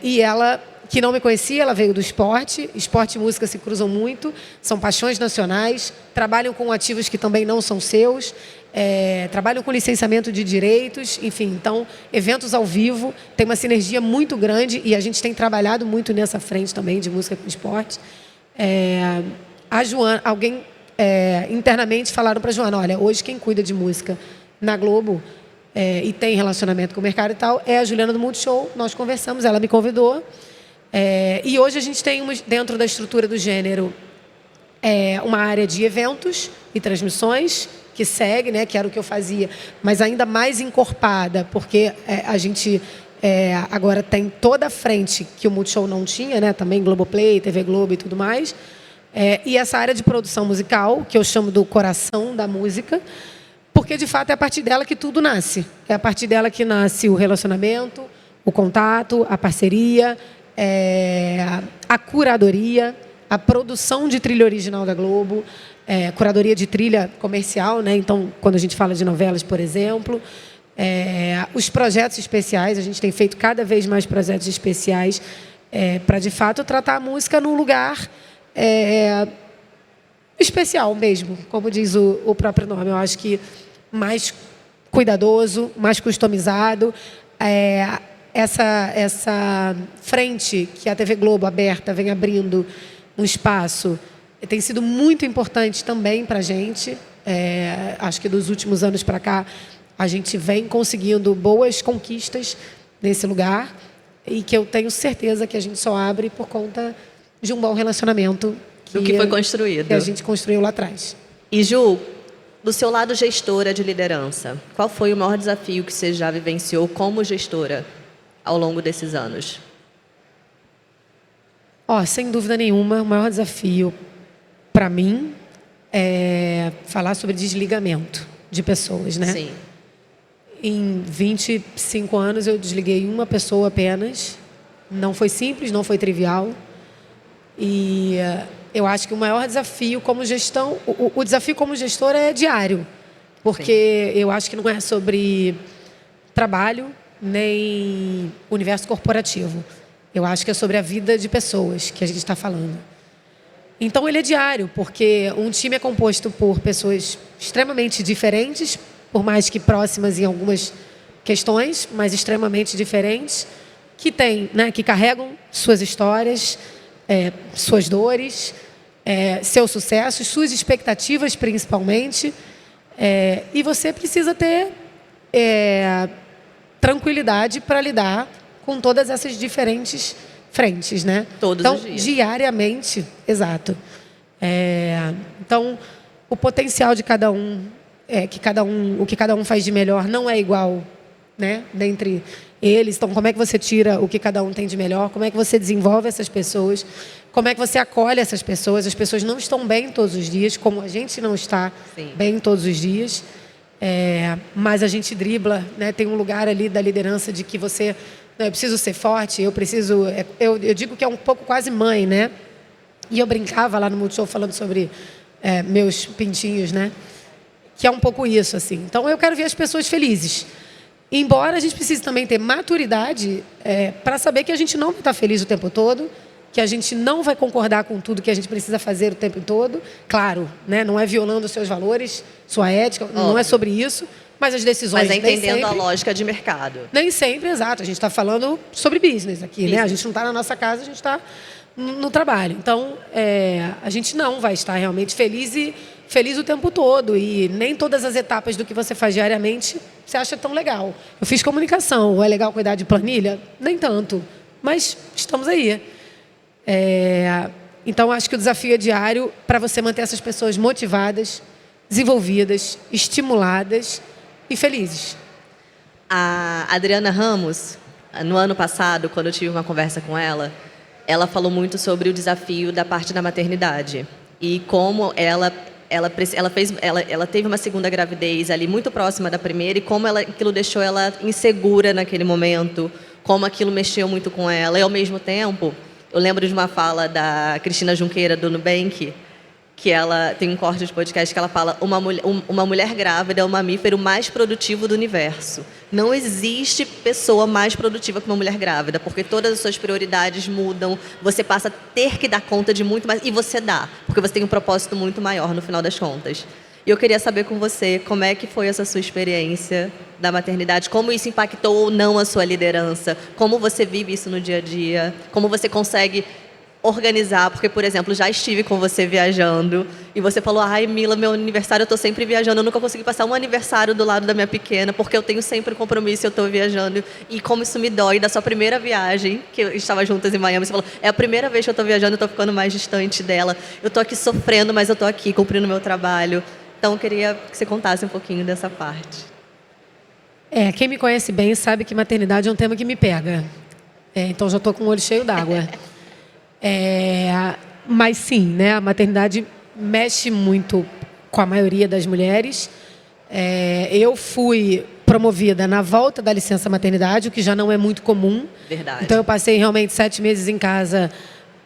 e ela, que não me conhecia, ela veio do esporte. Esporte e música se cruzam muito, são paixões nacionais, trabalham com ativos que também não são seus, trabalham com licenciamento de direitos, enfim, então, eventos ao vivo, tem uma sinergia muito grande e a gente tem trabalhado muito nessa frente também de música com esporte. A Joana, internamente falaram para a Joana, olha, hoje quem cuida de música na Globo e tem relacionamento com o mercado e tal, é a Juliana do Multishow. Nós conversamos, ela me convidou. E hoje a gente tem, dentro da estrutura do gênero, uma área de eventos e transmissões, que segue, né, que era o que eu fazia, mas ainda mais encorpada, porque a gente agora tem toda a frente que o Multishow não tinha, né, também Globoplay, TV Globo e tudo mais. E essa área de produção musical, que eu chamo do coração da música, porque, de fato, é a partir dela que tudo nasce. É a partir dela que nasce o relacionamento, o contato, a parceria, a curadoria, a produção de trilha original da Globo, curadoria de trilha comercial, né? Então, quando a gente fala de novelas, por exemplo, os projetos especiais, a gente tem feito cada vez mais projetos especiais para, de fato, tratar a música num lugar especial mesmo, como diz o próprio nome. Eu acho que mais cuidadoso, mais customizado. Essa frente que a TV Globo aberta vem abrindo um espaço tem sido muito importante também para a gente. Acho que dos últimos anos para cá a gente vem conseguindo boas conquistas nesse lugar e que eu tenho certeza que a gente só abre por conta de um bom relacionamento do que foi construído, que a gente construiu lá atrás. E Ju, do seu lado gestora de liderança, qual foi o maior desafio que você já vivenciou como gestora ao longo desses anos? Sem dúvida nenhuma, o maior desafio para mim é falar sobre desligamento de pessoas, né? Sim. Em 25 anos eu desliguei uma pessoa apenas. Não foi simples, não foi trivial. E eu acho que o maior desafio como gestão, o desafio como gestora é diário, porque eu acho que não é sobre trabalho nem universo corporativo. Eu acho que é sobre a vida de pessoas que a gente está falando. Então, ele é diário, porque um time é composto por pessoas extremamente diferentes, por mais que próximas em algumas questões, mas extremamente diferentes, que tem, né, que carregam suas histórias, suas dores, seus sucessos, suas expectativas, principalmente. E você precisa ter tranquilidade para lidar com todas essas diferentes frentes, né? Todos então, os dias. Diariamente, exato. Então, o potencial de cada um, o que cada um faz de melhor não é igual, né? Dentre eles. Então, como é que você tira o que cada um tem de melhor? Como é que você desenvolve essas pessoas? Como é que você acolhe essas pessoas? As pessoas não estão bem todos os dias, como a gente não está bem todos os dias. Mas a gente dribla, né? Tem um lugar ali da liderança de que você... eu preciso ser forte, eu preciso... Eu digo que é um pouco quase mãe, né? E eu brincava lá no Multishow falando sobre meus pintinhos, né? Que é um pouco isso, assim. Então, eu quero ver as pessoas felizes. Embora a gente precise também ter maturidade para saber que a gente não vai estar feliz o tempo todo, que a gente não vai concordar com tudo que a gente precisa fazer o tempo todo. Claro, né? Não é violando os seus valores, sua ética, não é sobre isso, mas as decisões... Mas entendendo nem sempre, a lógica de mercado. Nem sempre, exato. A gente está falando sobre business aqui, né? A gente não está na nossa casa, a gente está no trabalho. Então, a gente não vai estar realmente feliz o tempo todo. E nem todas as etapas do que você faz diariamente você acha tão legal. Eu fiz comunicação. É legal cuidar de planilha? Nem tanto. Mas estamos aí. Então, acho que o desafio é diário para você manter essas pessoas motivadas, desenvolvidas, estimuladas e felizes. A Adriana Ramos, no ano passado, quando eu tive uma conversa com ela falou muito sobre o desafio da parte da maternidade e como ela teve uma segunda gravidez ali muito próxima da primeira e como aquilo deixou ela insegura naquele momento, como aquilo mexeu muito com ela. E, ao mesmo tempo, eu lembro de uma fala da Cristina Junqueira, do Nubank, que ela tem um corte de podcast que ela fala: uma mulher grávida é o mamífero mais produtivo do universo. Não existe pessoa mais produtiva que uma mulher grávida, porque todas as suas prioridades mudam, você passa a ter que dar conta de muito mais, e você dá, porque você tem um propósito muito maior no final das contas. E eu queria saber com você, como é que foi essa sua experiência da maternidade, como isso impactou ou não a sua liderança, como você vive isso no dia a dia, como você consegue organizar, porque, por exemplo, já estive com você viajando e você falou: ai, Mila, meu aniversário eu estou sempre viajando, eu nunca consegui passar um aniversário do lado da minha pequena, porque eu tenho sempre um compromisso e eu estou viajando. E como isso me dói da sua primeira viagem, que eu estava juntas em Miami, você falou: é a primeira vez que eu estou viajando, eu estou ficando mais distante dela, eu estou aqui sofrendo, mas eu estou aqui cumprindo o meu trabalho. Então, eu queria que você contasse um pouquinho dessa parte. Quem me conhece bem sabe que maternidade é um tema que me pega. Então, já estou com o olho cheio d'água. Mas sim, né, a maternidade mexe muito com a maioria das mulheres. Eu fui promovida na volta da licença maternidade, o que já não é muito comum. Verdade. Então eu passei realmente 7 meses em casa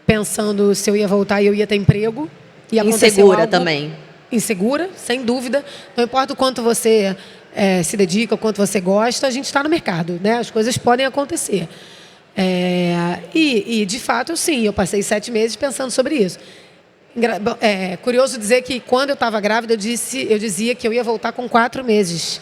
pensando se eu ia voltar e eu ia ter emprego. E insegura também. Insegura, sem dúvida. Não importa o quanto você se dedica, o quanto você gosta, a gente está no mercado, né? As coisas podem acontecer. E de fato, sim, eu passei 7 meses pensando sobre isso. Curioso dizer que quando eu estava grávida, eu dizia que eu ia voltar com 4 meses.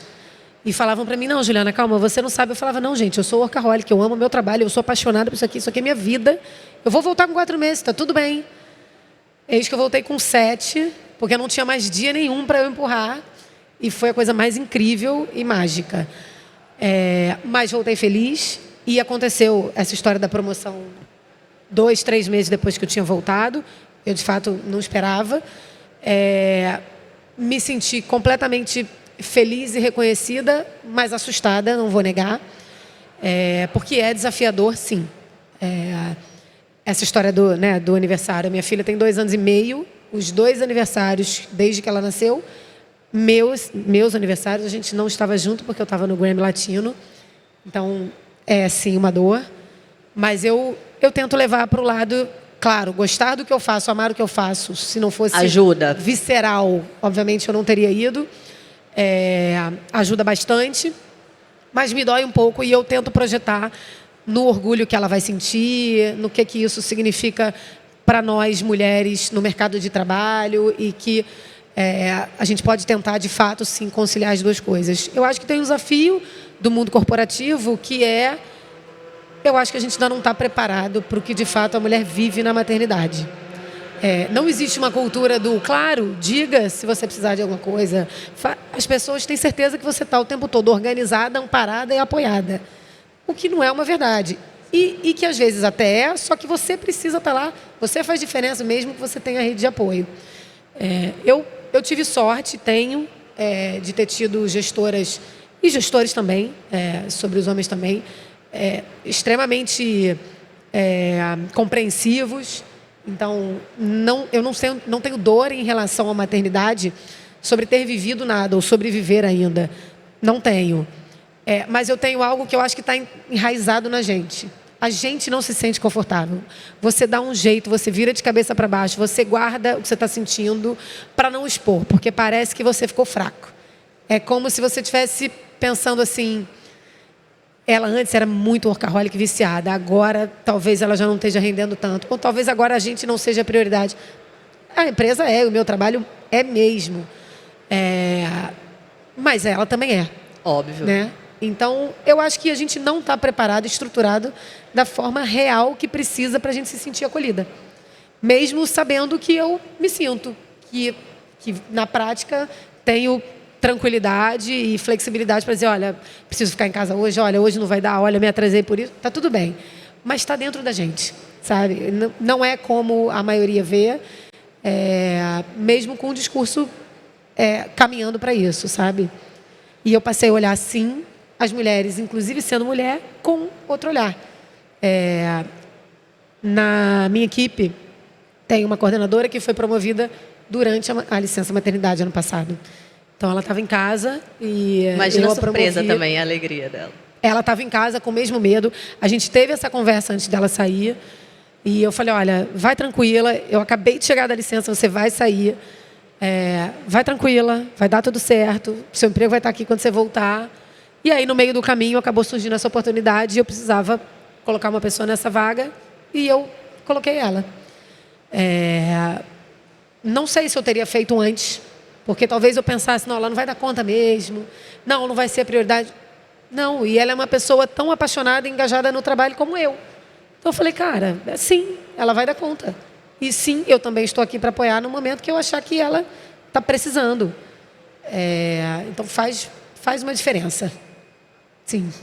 E falavam para mim: não, Juliana, calma, você não sabe. Eu falava: não, gente, eu sou workaholic, eu amo o meu trabalho, eu sou apaixonada por isso aqui é minha vida. Eu vou voltar com 4 meses, está tudo bem. Eis que eu voltei com 7, porque eu não tinha mais dia nenhum para eu empurrar. E foi a coisa mais incrível e mágica. Mas voltei feliz. E aconteceu essa história da promoção 2, 3 meses depois que eu tinha voltado. Eu, de fato, não esperava. Me senti completamente feliz e reconhecida, mas assustada, não vou negar. Porque é desafiador, sim. Essa história do aniversário. A minha filha tem 2 anos e meio. Os 2 aniversários, desde que ela nasceu, meus aniversários, a gente não estava junto, porque eu estava no Grammy Latino. Então, sim, uma dor. Mas eu tento levar para o lado, claro, gostar do que eu faço, amar o que eu faço. Se não fosse ajuda. Visceral, obviamente eu não teria ido. Ajuda bastante. Mas me dói um pouco e eu tento projetar no orgulho que ela vai sentir, no que isso significa para nós, mulheres, no mercado de trabalho e que a gente pode tentar, de fato, sim, conciliar as duas coisas. Eu acho que tem um desafio do mundo corporativo, que eu acho que a gente ainda não está preparado para o que de fato a mulher vive na maternidade. Não existe uma cultura do, claro, diga se você precisar de alguma coisa. As pessoas têm certeza que você está o tempo todo organizada, amparada e apoiada. O que não é uma verdade. E que às vezes até só que você precisa estar lá. Você faz diferença mesmo que você tenha rede de apoio. Eu tive sorte, de ter tido gestoras e gestores também, sobre os homens também, extremamente compreensivos. Então, eu não tenho dor em relação à maternidade sobre ter vivido nada ou sobreviver ainda. Não tenho. Mas eu tenho algo que eu acho que está enraizado na gente. A gente não se sente confortável. Você dá um jeito, você vira de cabeça para baixo, você guarda o que você está sentindo para não expor, porque parece que você ficou fraco. É como se você estivesse pensando assim... Ela antes era muito workaholic, viciada. Agora, talvez ela já não esteja rendendo tanto. Ou talvez agora a gente não seja a prioridade. A empresa o meu trabalho é mesmo. Mas ela também é. Óbvio. Né? Então, eu acho que a gente não está preparado, estruturado da forma real que precisa para a gente se sentir acolhida. Mesmo sabendo que eu me sinto. Que na prática, tenho... tranquilidade e flexibilidade para dizer, olha, preciso ficar em casa hoje, olha, hoje não vai dar, olha, me atrasei por isso, tá tudo bem. Mas está dentro da gente, sabe? Não é como a maioria vê, mesmo com o discurso caminhando para isso, sabe? E eu passei a olhar, sim, as mulheres, inclusive sendo mulher, com outro olhar. Na minha equipe, tem uma coordenadora que foi promovida durante a licença maternidade ano passado. Então, ela estava em casa e imagina eu a surpresa promovi. também, a alegria dela. Ela estava em casa com o mesmo medo. A gente teve essa conversa antes dela sair. E eu falei, olha, vai tranquila. Eu acabei de chegar da licença, você vai sair. Vai tranquila, vai dar tudo certo. Seu emprego vai estar aqui quando você voltar. E aí, no meio do caminho, acabou surgindo essa oportunidade. E eu precisava colocar uma pessoa nessa vaga. E eu coloquei ela. Não sei se eu teria feito antes. Porque talvez eu pensasse, não, ela não vai dar conta mesmo. Não vai ser a prioridade. Não, e ela é uma pessoa tão apaixonada e engajada no trabalho como eu. Então eu falei, cara, sim, ela vai dar conta. E sim, eu também estou aqui para apoiar no momento que eu achar que ela está precisando. Então faz uma diferença. Sim.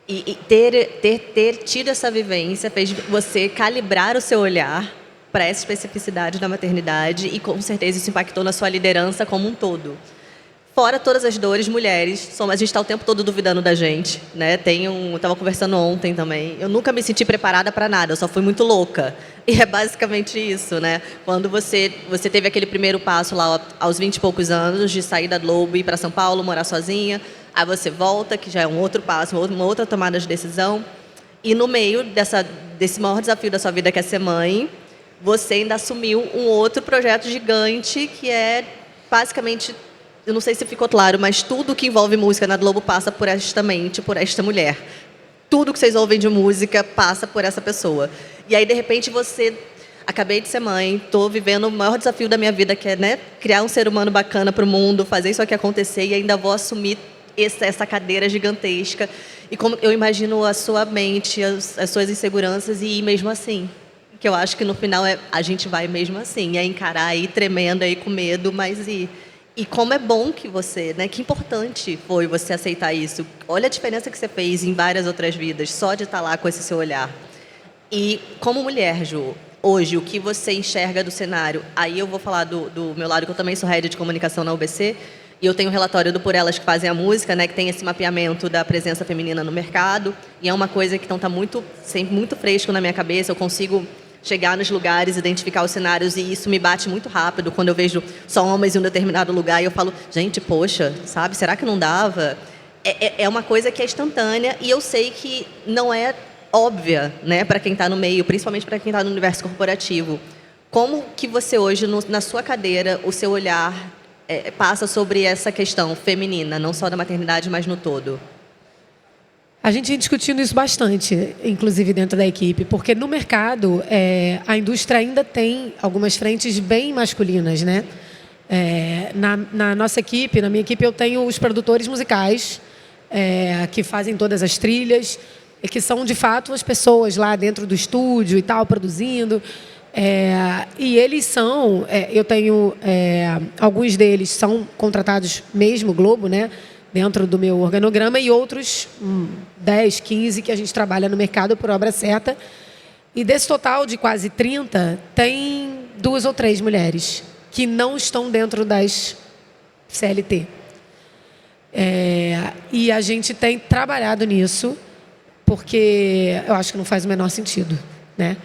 E ter tido essa vivência fez você calibrar o seu olhar para essa especificidade da maternidade e, com certeza, isso impactou na sua liderança como um todo. Fora todas as dores, mulheres, a gente está o tempo todo duvidando da gente, né? Eu estava conversando ontem também, eu nunca me senti preparada para nada, eu só fui muito louca. E é basicamente isso, né? Quando você teve aquele primeiro passo lá aos 20 e poucos anos, de sair da Globo e ir para São Paulo, morar sozinha, aí você volta, que já é um outro passo, uma outra tomada de decisão, e no meio desse maior desafio da sua vida, que é ser mãe, você ainda assumiu um outro projeto gigante que é, basicamente, eu não sei se ficou claro, mas tudo que envolve música na Globo passa por esta mente, por esta mulher. Tudo que vocês ouvem de música passa por essa pessoa. E aí, de repente, acabei de ser mãe, estou vivendo o maior desafio da minha vida, que é, né, criar um ser humano bacana para o mundo, fazer isso aqui acontecer, e ainda vou assumir essa cadeira gigantesca. E como eu imagino a sua mente, as suas inseguranças, e ir mesmo assim. Que eu acho que no final a gente vai mesmo assim, encarar aí tremendo aí com medo, mas e como é bom que você, né? Que importante foi você aceitar isso. Olha a diferença que você fez em várias outras vidas, só de estar lá com esse seu olhar. E como mulher, Ju, hoje, o que você enxerga do cenário? Aí eu vou falar do meu lado, que eu também sou head de comunicação na UBC, e eu tenho um relatório do Por Elas que Fazem a Música, né, que tem esse mapeamento da presença feminina no mercado, e é uma coisa que está sempre muito fresco na minha cabeça, eu consigo chegar nos lugares, identificar os cenários, e isso me bate muito rápido quando eu vejo só homens em um determinado lugar e eu falo, gente, poxa, sabe, será que não dava? É uma coisa que é instantânea e eu sei que não é óbvia, né, para quem está no meio, principalmente para quem está no universo corporativo. Como que você hoje, na sua cadeira, o seu olhar passa sobre essa questão feminina, não só da maternidade, mas no todo? A gente vem discutindo isso bastante, inclusive dentro da equipe, porque no mercado a indústria ainda tem algumas frentes bem masculinas, né? Na nossa equipe, na minha equipe, eu tenho os produtores musicais, que fazem todas as trilhas, e que são, de fato, as pessoas lá dentro do estúdio e tal, produzindo. E eles são, eu tenho, alguns deles são contratados mesmo, Globo, né, dentro do meu organograma, e outros 10, 15 que a gente trabalha no mercado por obra certa. E desse total de quase 30, tem 2 ou 3 mulheres que não estão dentro das CLT. E a gente tem trabalhado nisso, porque eu acho que não faz o menor sentido, né?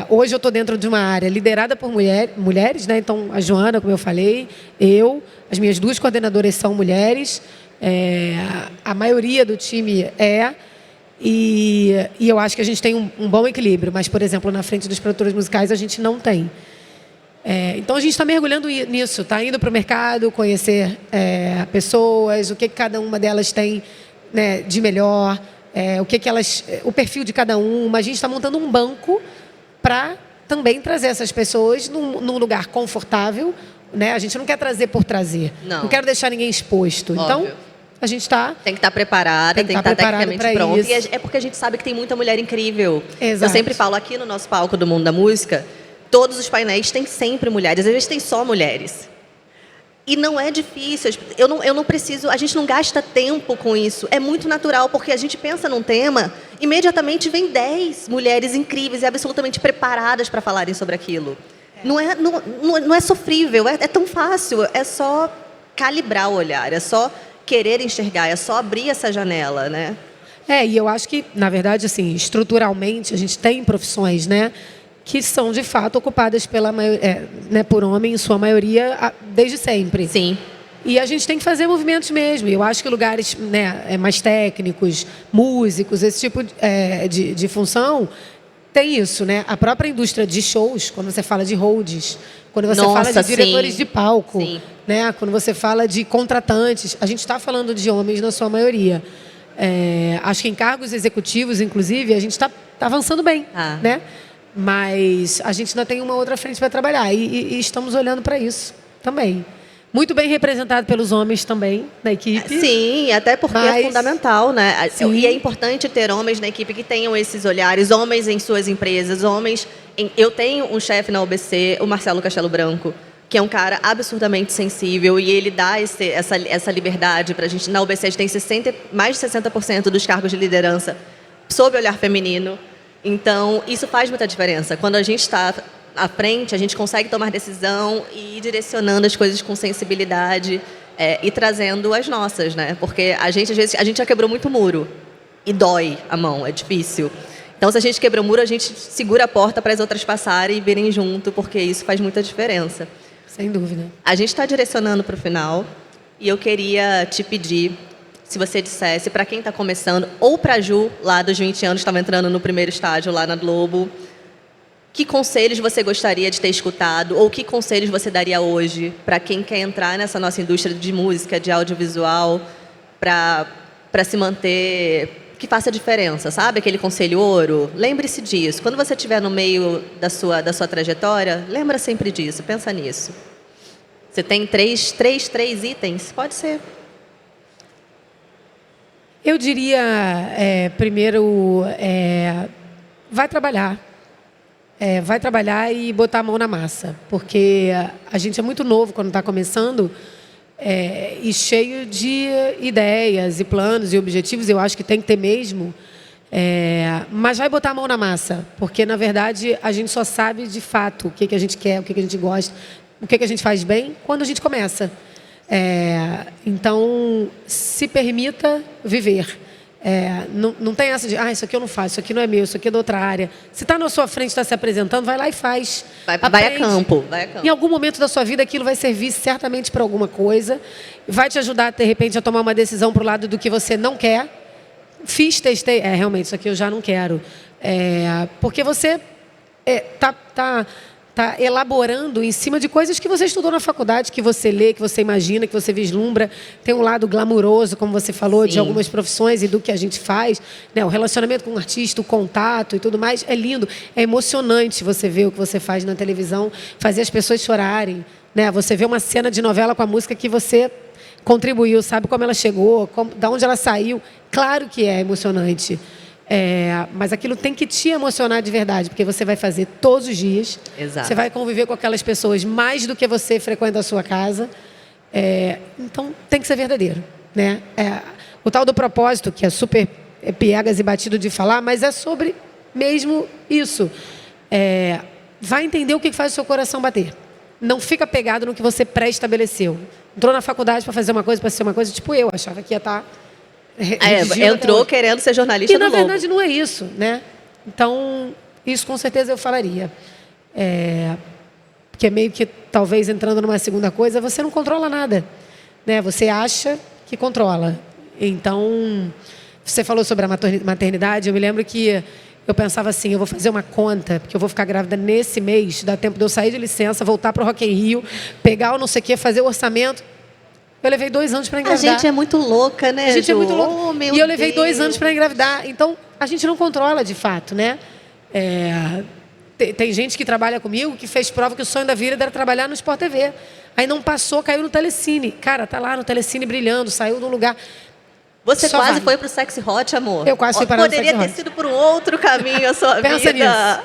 Hoje eu estou dentro de uma área liderada por mulheres, né? Então, a Joana, como eu falei, as minhas 2 coordenadoras são mulheres, a maioria do time e eu acho que a gente tem um bom equilíbrio, mas, por exemplo, na frente dos produtores musicais a gente não tem. Então, a gente está mergulhando nisso, está indo para o mercado, conhecer pessoas, o que cada uma delas tem, né, de melhor, o perfil de cada uma. A gente está montando um banco para também trazer essas pessoas num lugar confortável, né? A gente não quer trazer por trazer. Não quero deixar ninguém exposto. Óbvio. Então, a gente tem que estar preparada, tem que estar tecnicamente pronta. Isso. E é porque a gente sabe que tem muita mulher incrível. Exato. Eu sempre falo aqui no nosso palco do Mundo da Música, todos os painéis têm sempre mulheres. Às vezes tem só mulheres. E não é difícil, eu não preciso, a gente não gasta tempo com isso. É muito natural, porque a gente pensa num tema, imediatamente vem 10 mulheres incríveis e absolutamente preparadas para falarem sobre aquilo. Não é sofrível, é tão fácil, é só calibrar o olhar, é só querer enxergar, é só abrir essa janela, né? E eu acho que, na verdade, assim, estruturalmente, a gente tem profissões, né, que são, de fato, ocupadas por homens, em sua maioria, desde sempre. Sim. E a gente tem que fazer movimentos mesmo. E eu acho que lugares, né, mais técnicos, músicos, esse tipo de função, tem isso, né? A própria indústria de shows, quando você fala de holds, quando você fala de diretores de palco, né, quando você fala de contratantes, a gente está falando de homens na sua maioria. Acho que em cargos executivos, inclusive, a gente está avançando bem, né? Mas a gente ainda tem uma outra frente para trabalhar e estamos olhando para isso também. Muito bem representado pelos homens também na equipe. Sim, até porque é fundamental, né? Sim. E é importante ter homens na equipe que tenham esses olhares, homens em suas empresas, homens... Eu tenho um chefe na UBC, o Marcelo Castelo Branco, que é um cara absurdamente sensível e ele dá essa liberdade para a gente. Na UBC a gente tem mais de 60% dos cargos de liderança sob olhar feminino. Então, isso faz muita diferença. Quando a gente está à frente, a gente consegue tomar decisão e ir direcionando as coisas com sensibilidade e trazendo as nossas, né? Porque às vezes, a gente já quebrou muito muro e dói a mão, é difícil. Então, se a gente quebra o muro, a gente segura a porta para as outras passarem e virem junto, porque isso faz muita diferença. Sem dúvida. A gente está direcionando para o final e eu queria te pedir... Se você dissesse, para quem está começando, ou para a Ju, lá dos 20 anos, estava entrando no primeiro estágio lá na Globo, que conselhos você gostaria de ter escutado, ou que conselhos você daria hoje para quem quer entrar nessa nossa indústria de música, de audiovisual, para se manter, que faça diferença, sabe? Aquele conselho ouro. Lembre-se disso. Quando você estiver no meio da sua trajetória, lembra sempre disso, pensa nisso. Você tem três itens? Pode ser. Eu diria, primeiro, vai trabalhar. Vai trabalhar e botar a mão na massa. Porque a gente é muito novo quando está começando e cheio de ideias e planos e objetivos. Eu acho que tem que ter mesmo. Mas vai botar a mão na massa. Porque, na verdade, a gente só sabe, de fato, o que a gente quer, o que a gente gosta, o que a gente faz bem quando a gente começa. Então, se permita viver. Não tem essa de, isso aqui eu não faço, isso aqui não é meu, isso aqui é de outra área. Se está na sua frente, está se apresentando, vai lá e faz. Vai a campo. Em algum momento da sua vida, aquilo vai servir certamente para alguma coisa. Vai te ajudar, de repente, a tomar uma decisão para o lado do que você não quer. Testei. Realmente, isso aqui eu já não quero. Porque você está elaborando em cima de coisas que você estudou na faculdade, que você lê, que você imagina, que você vislumbra. Tem um lado glamuroso, como você falou, de algumas profissões e do que a gente faz. Né? O relacionamento com o artista, o contato e tudo mais, é lindo. É emocionante você ver o que você faz na televisão, fazer as pessoas chorarem. Né? Você vê uma cena de novela com a música que você contribuiu, sabe como ela chegou, da onde ela saiu. Claro que é emocionante. Mas aquilo tem que te emocionar de verdade, porque você vai fazer todos os dias. Exato. Você vai conviver com aquelas pessoas mais do que você frequenta a sua casa. Então, tem que ser verdadeiro, né? O tal do propósito, que é super piegas e batido de falar, mas é sobre mesmo isso. Vai entender o que faz o seu coração bater. Não fica pegado no que você pré-estabeleceu. Entrou na faculdade para fazer uma coisa, para ser uma coisa, tipo eu, achava que ia estar... entrou querendo ser jornalista e, do na Globo. verdade, não é isso, né? Então, isso com certeza eu falaria. Porque meio que, talvez, entrando numa segunda coisa, você não controla nada, né? Você acha que controla. Então, você falou sobre a maternidade, eu me lembro que eu pensava assim, eu vou fazer uma conta, porque eu vou ficar grávida nesse mês, dá tempo de eu sair de licença, voltar para o Rock in Rio, pegar o não sei o quê, fazer o orçamento. Eu levei 2 anos para engravidar. A gente é muito louca, né, A gente é Ju? muito louca. Oh, meu e eu levei Deus. 2 anos para engravidar. Então, a gente não controla de fato, né? Tem gente que trabalha comigo que fez prova que o sonho da vida era trabalhar no Sport TV. Aí não passou, caiu no Telecine. Cara, tá lá no Telecine brilhando, saiu de um lugar... Você Só quase vai. foi pro Sexy Hot, amor. Eu quase fui parar no Poderia Sexy ter Hot. sido por um outro caminho a sua Pensa vida.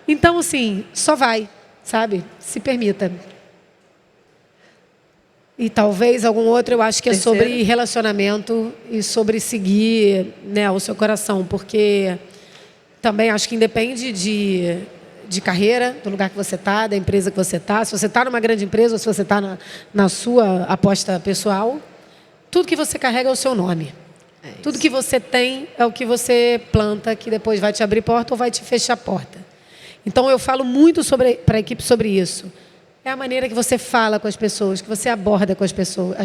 Então, assim, só vai, sabe? Se permita. E talvez algum outro, eu acho que é Terceiro. sobre relacionamento e sobre seguir, né, o seu coração. Porque também acho que independe de carreira, do lugar que você está, da empresa que você está. Se você está numa grande empresa ou se você está na sua aposta pessoal, tudo que você carrega é o seu nome. Tudo que você tem é o que você planta, que depois vai te abrir porta ou vai te fechar porta. Então, eu falo muito para a equipe sobre isso. É a maneira que você fala com as pessoas, que você aborda com as pessoas,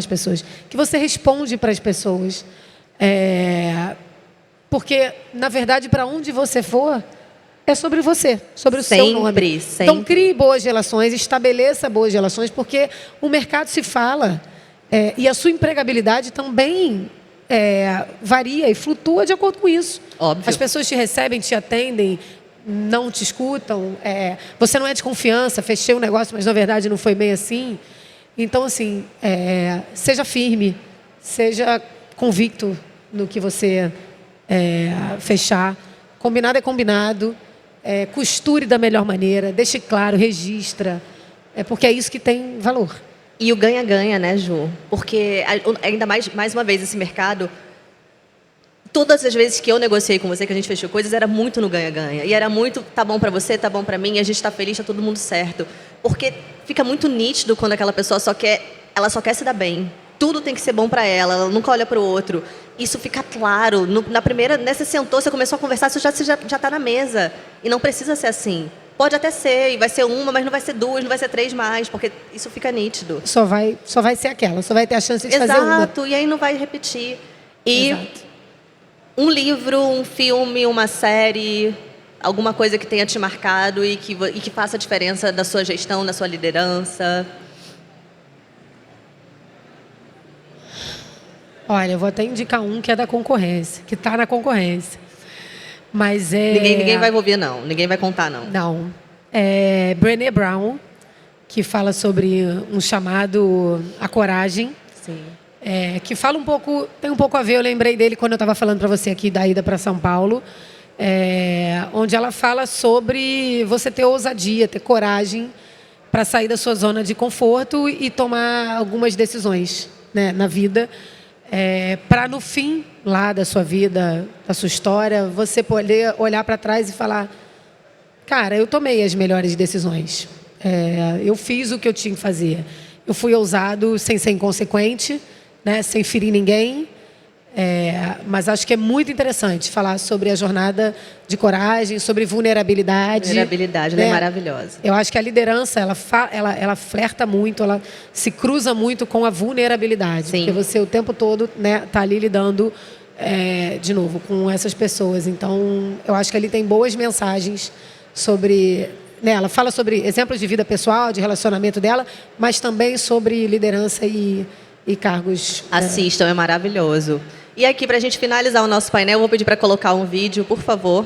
que você responde para as pessoas. Porque, na verdade, para onde você for, é sobre você, sobre o seu nome. Sempre. Então, crie boas relações, estabeleça boas relações, porque o mercado se fala e a sua empregabilidade também varia e flutua de acordo com isso. Óbvio. As pessoas te recebem, te atendem, não te escutam, você não é de confiança, fechei um negócio, mas na verdade não foi bem assim. Então, assim, seja firme, seja convicto no que você fechar. Combinado é combinado, costure da melhor maneira, deixe claro, registra, porque é isso que tem valor. E o ganha-ganha, né, Ju? Porque, ainda mais uma vez, esse mercado... Todas as vezes que eu negociei com você, que a gente fechou coisas, era muito no ganha-ganha. E era muito, tá bom pra você, tá bom pra mim, a gente tá feliz, tá todo mundo certo. Porque fica muito nítido quando aquela pessoa só quer se dar bem. Tudo tem que ser bom pra ela nunca olha pro outro. Isso fica claro. Na primeira, você sentou, você começou a conversar, você já tá na mesa. E não precisa ser assim. Pode até ser, e vai ser uma, mas não vai ser 2, não vai ser 3 mais, porque isso fica nítido. Só vai ser aquela, só vai ter a chance de fazer uma. Exato, e aí não vai repetir. E Exato. um livro, um filme, uma série, alguma coisa que tenha te marcado e que faça a diferença da sua gestão, da sua liderança. Olha, eu vou até indicar um que é da concorrência, que está na concorrência. Mas Ninguém vai ouvir, não. Ninguém vai contar, não. Não. É Brené Brown, que fala sobre um chamado à coragem. Sim. Que fala tem um pouco a ver, eu lembrei dele quando eu estava falando para você aqui da ida para São Paulo, onde ela fala sobre você ter ousadia, ter coragem para sair da sua zona de conforto e tomar algumas decisões, né, na vida, para no fim lá da sua vida, da sua história, você poder olhar para trás e falar, cara, eu tomei as melhores decisões, eu fiz o que eu tinha que fazer, eu fui ousado sem ser inconsequente, né, sem ferir ninguém, mas acho que é muito interessante falar sobre a jornada de coragem, sobre vulnerabilidade. Vulnerabilidade, né? Ela é maravilhosa. Eu acho que a liderança, ela flerta muito, ela se cruza muito com a vulnerabilidade. Sim. Porque você o tempo todo, né, tá ali lidando, de novo, com essas pessoas. Então, eu acho que ali tem boas mensagens sobre... Né, ela fala sobre exemplos de vida pessoal, de relacionamento dela, mas também sobre liderança e cargos. Assistam, é maravilhoso. E aqui, para a gente finalizar o nosso painel, eu vou pedir para colocar um vídeo, por favor.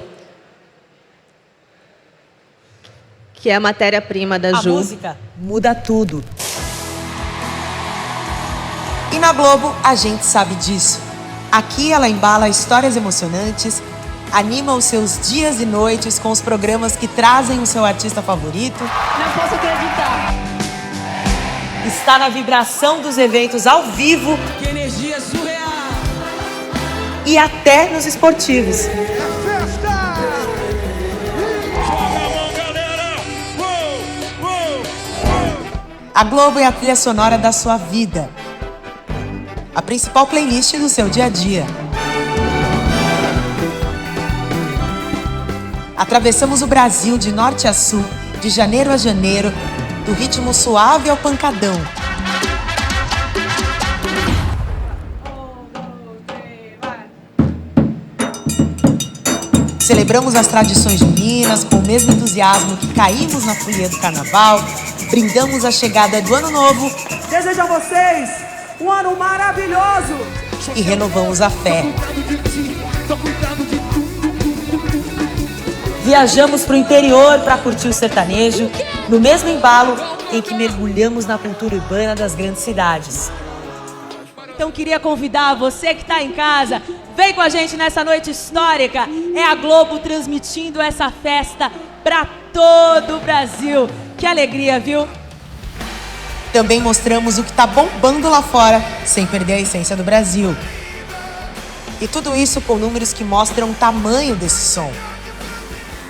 Que é a matéria-prima da Ju. A música muda tudo. E na Globo, a gente sabe disso. Aqui ela embala histórias emocionantes, anima os seus dias e noites com os programas que trazem o seu artista favorito. Não posso acreditar. Está na vibração dos eventos ao vivo. Que energia surreal. E até nos esportivos. A Globo é a trilha sonora da sua vida. A principal playlist do seu dia a dia. Atravessamos o Brasil de norte a sul, de janeiro a janeiro, do ritmo suave ao pancadão. Celebramos as tradições juninas com o mesmo entusiasmo que caímos na folia do carnaval, brindamos a chegada do ano novo. Desejo a vocês um ano maravilhoso. E renovamos a fé. Viajamos para o interior para curtir o sertanejo, no mesmo embalo em que mergulhamos na cultura urbana das grandes cidades. Então queria convidar você que está em casa, vem com a gente nessa noite histórica. É a Globo transmitindo essa festa para todo o Brasil. Que alegria, viu? Também mostramos o que está bombando lá fora, sem perder a essência do Brasil. E tudo isso com números que mostram o tamanho desse som.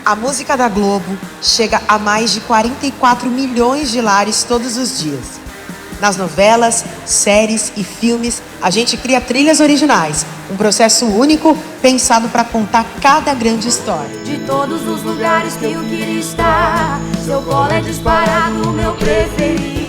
A música da Globo chega a mais de 44 milhões de lares todos os dias. Nas novelas, séries e filmes, a gente cria trilhas originais, um processo único pensado para contar cada grande história. De todos os lugares que eu queria estar, seu colo é disparado o meu preferido.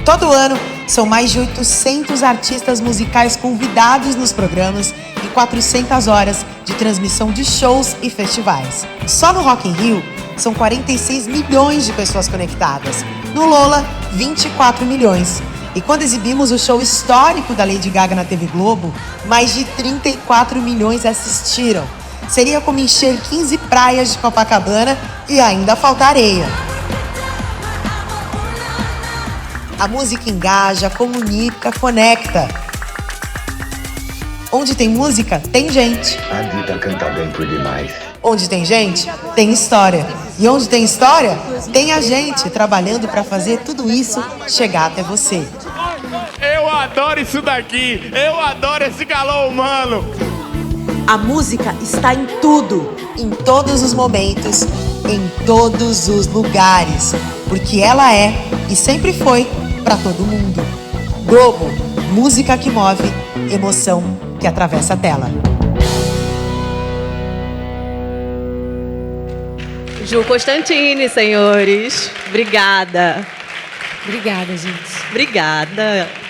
Todo ano, são mais de 800 artistas musicais convidados nos programas e 400 horas de transmissão de shows e festivais. Só no Rock in Rio, são 46 milhões de pessoas conectadas. No Lola, 24 milhões. E quando exibimos o show histórico da Lady Gaga na TV Globo, mais de 34 milhões assistiram. Seria como encher 15 praias de Copacabana e ainda falta areia. A música engaja, comunica, conecta. Onde tem música, tem gente. A Anitta canta bem por demais. Onde tem gente, tem história. E onde tem história, tem a gente trabalhando para fazer tudo isso chegar até você. Eu adoro isso daqui. Eu adoro esse calor humano. A música está em tudo, em todos os momentos, em todos os lugares. Porque ela é e sempre foi para todo mundo. Globo, música que move, emoção que atravessa a tela. Ju Constantini, senhores. Obrigada. Obrigada, gente. Obrigada.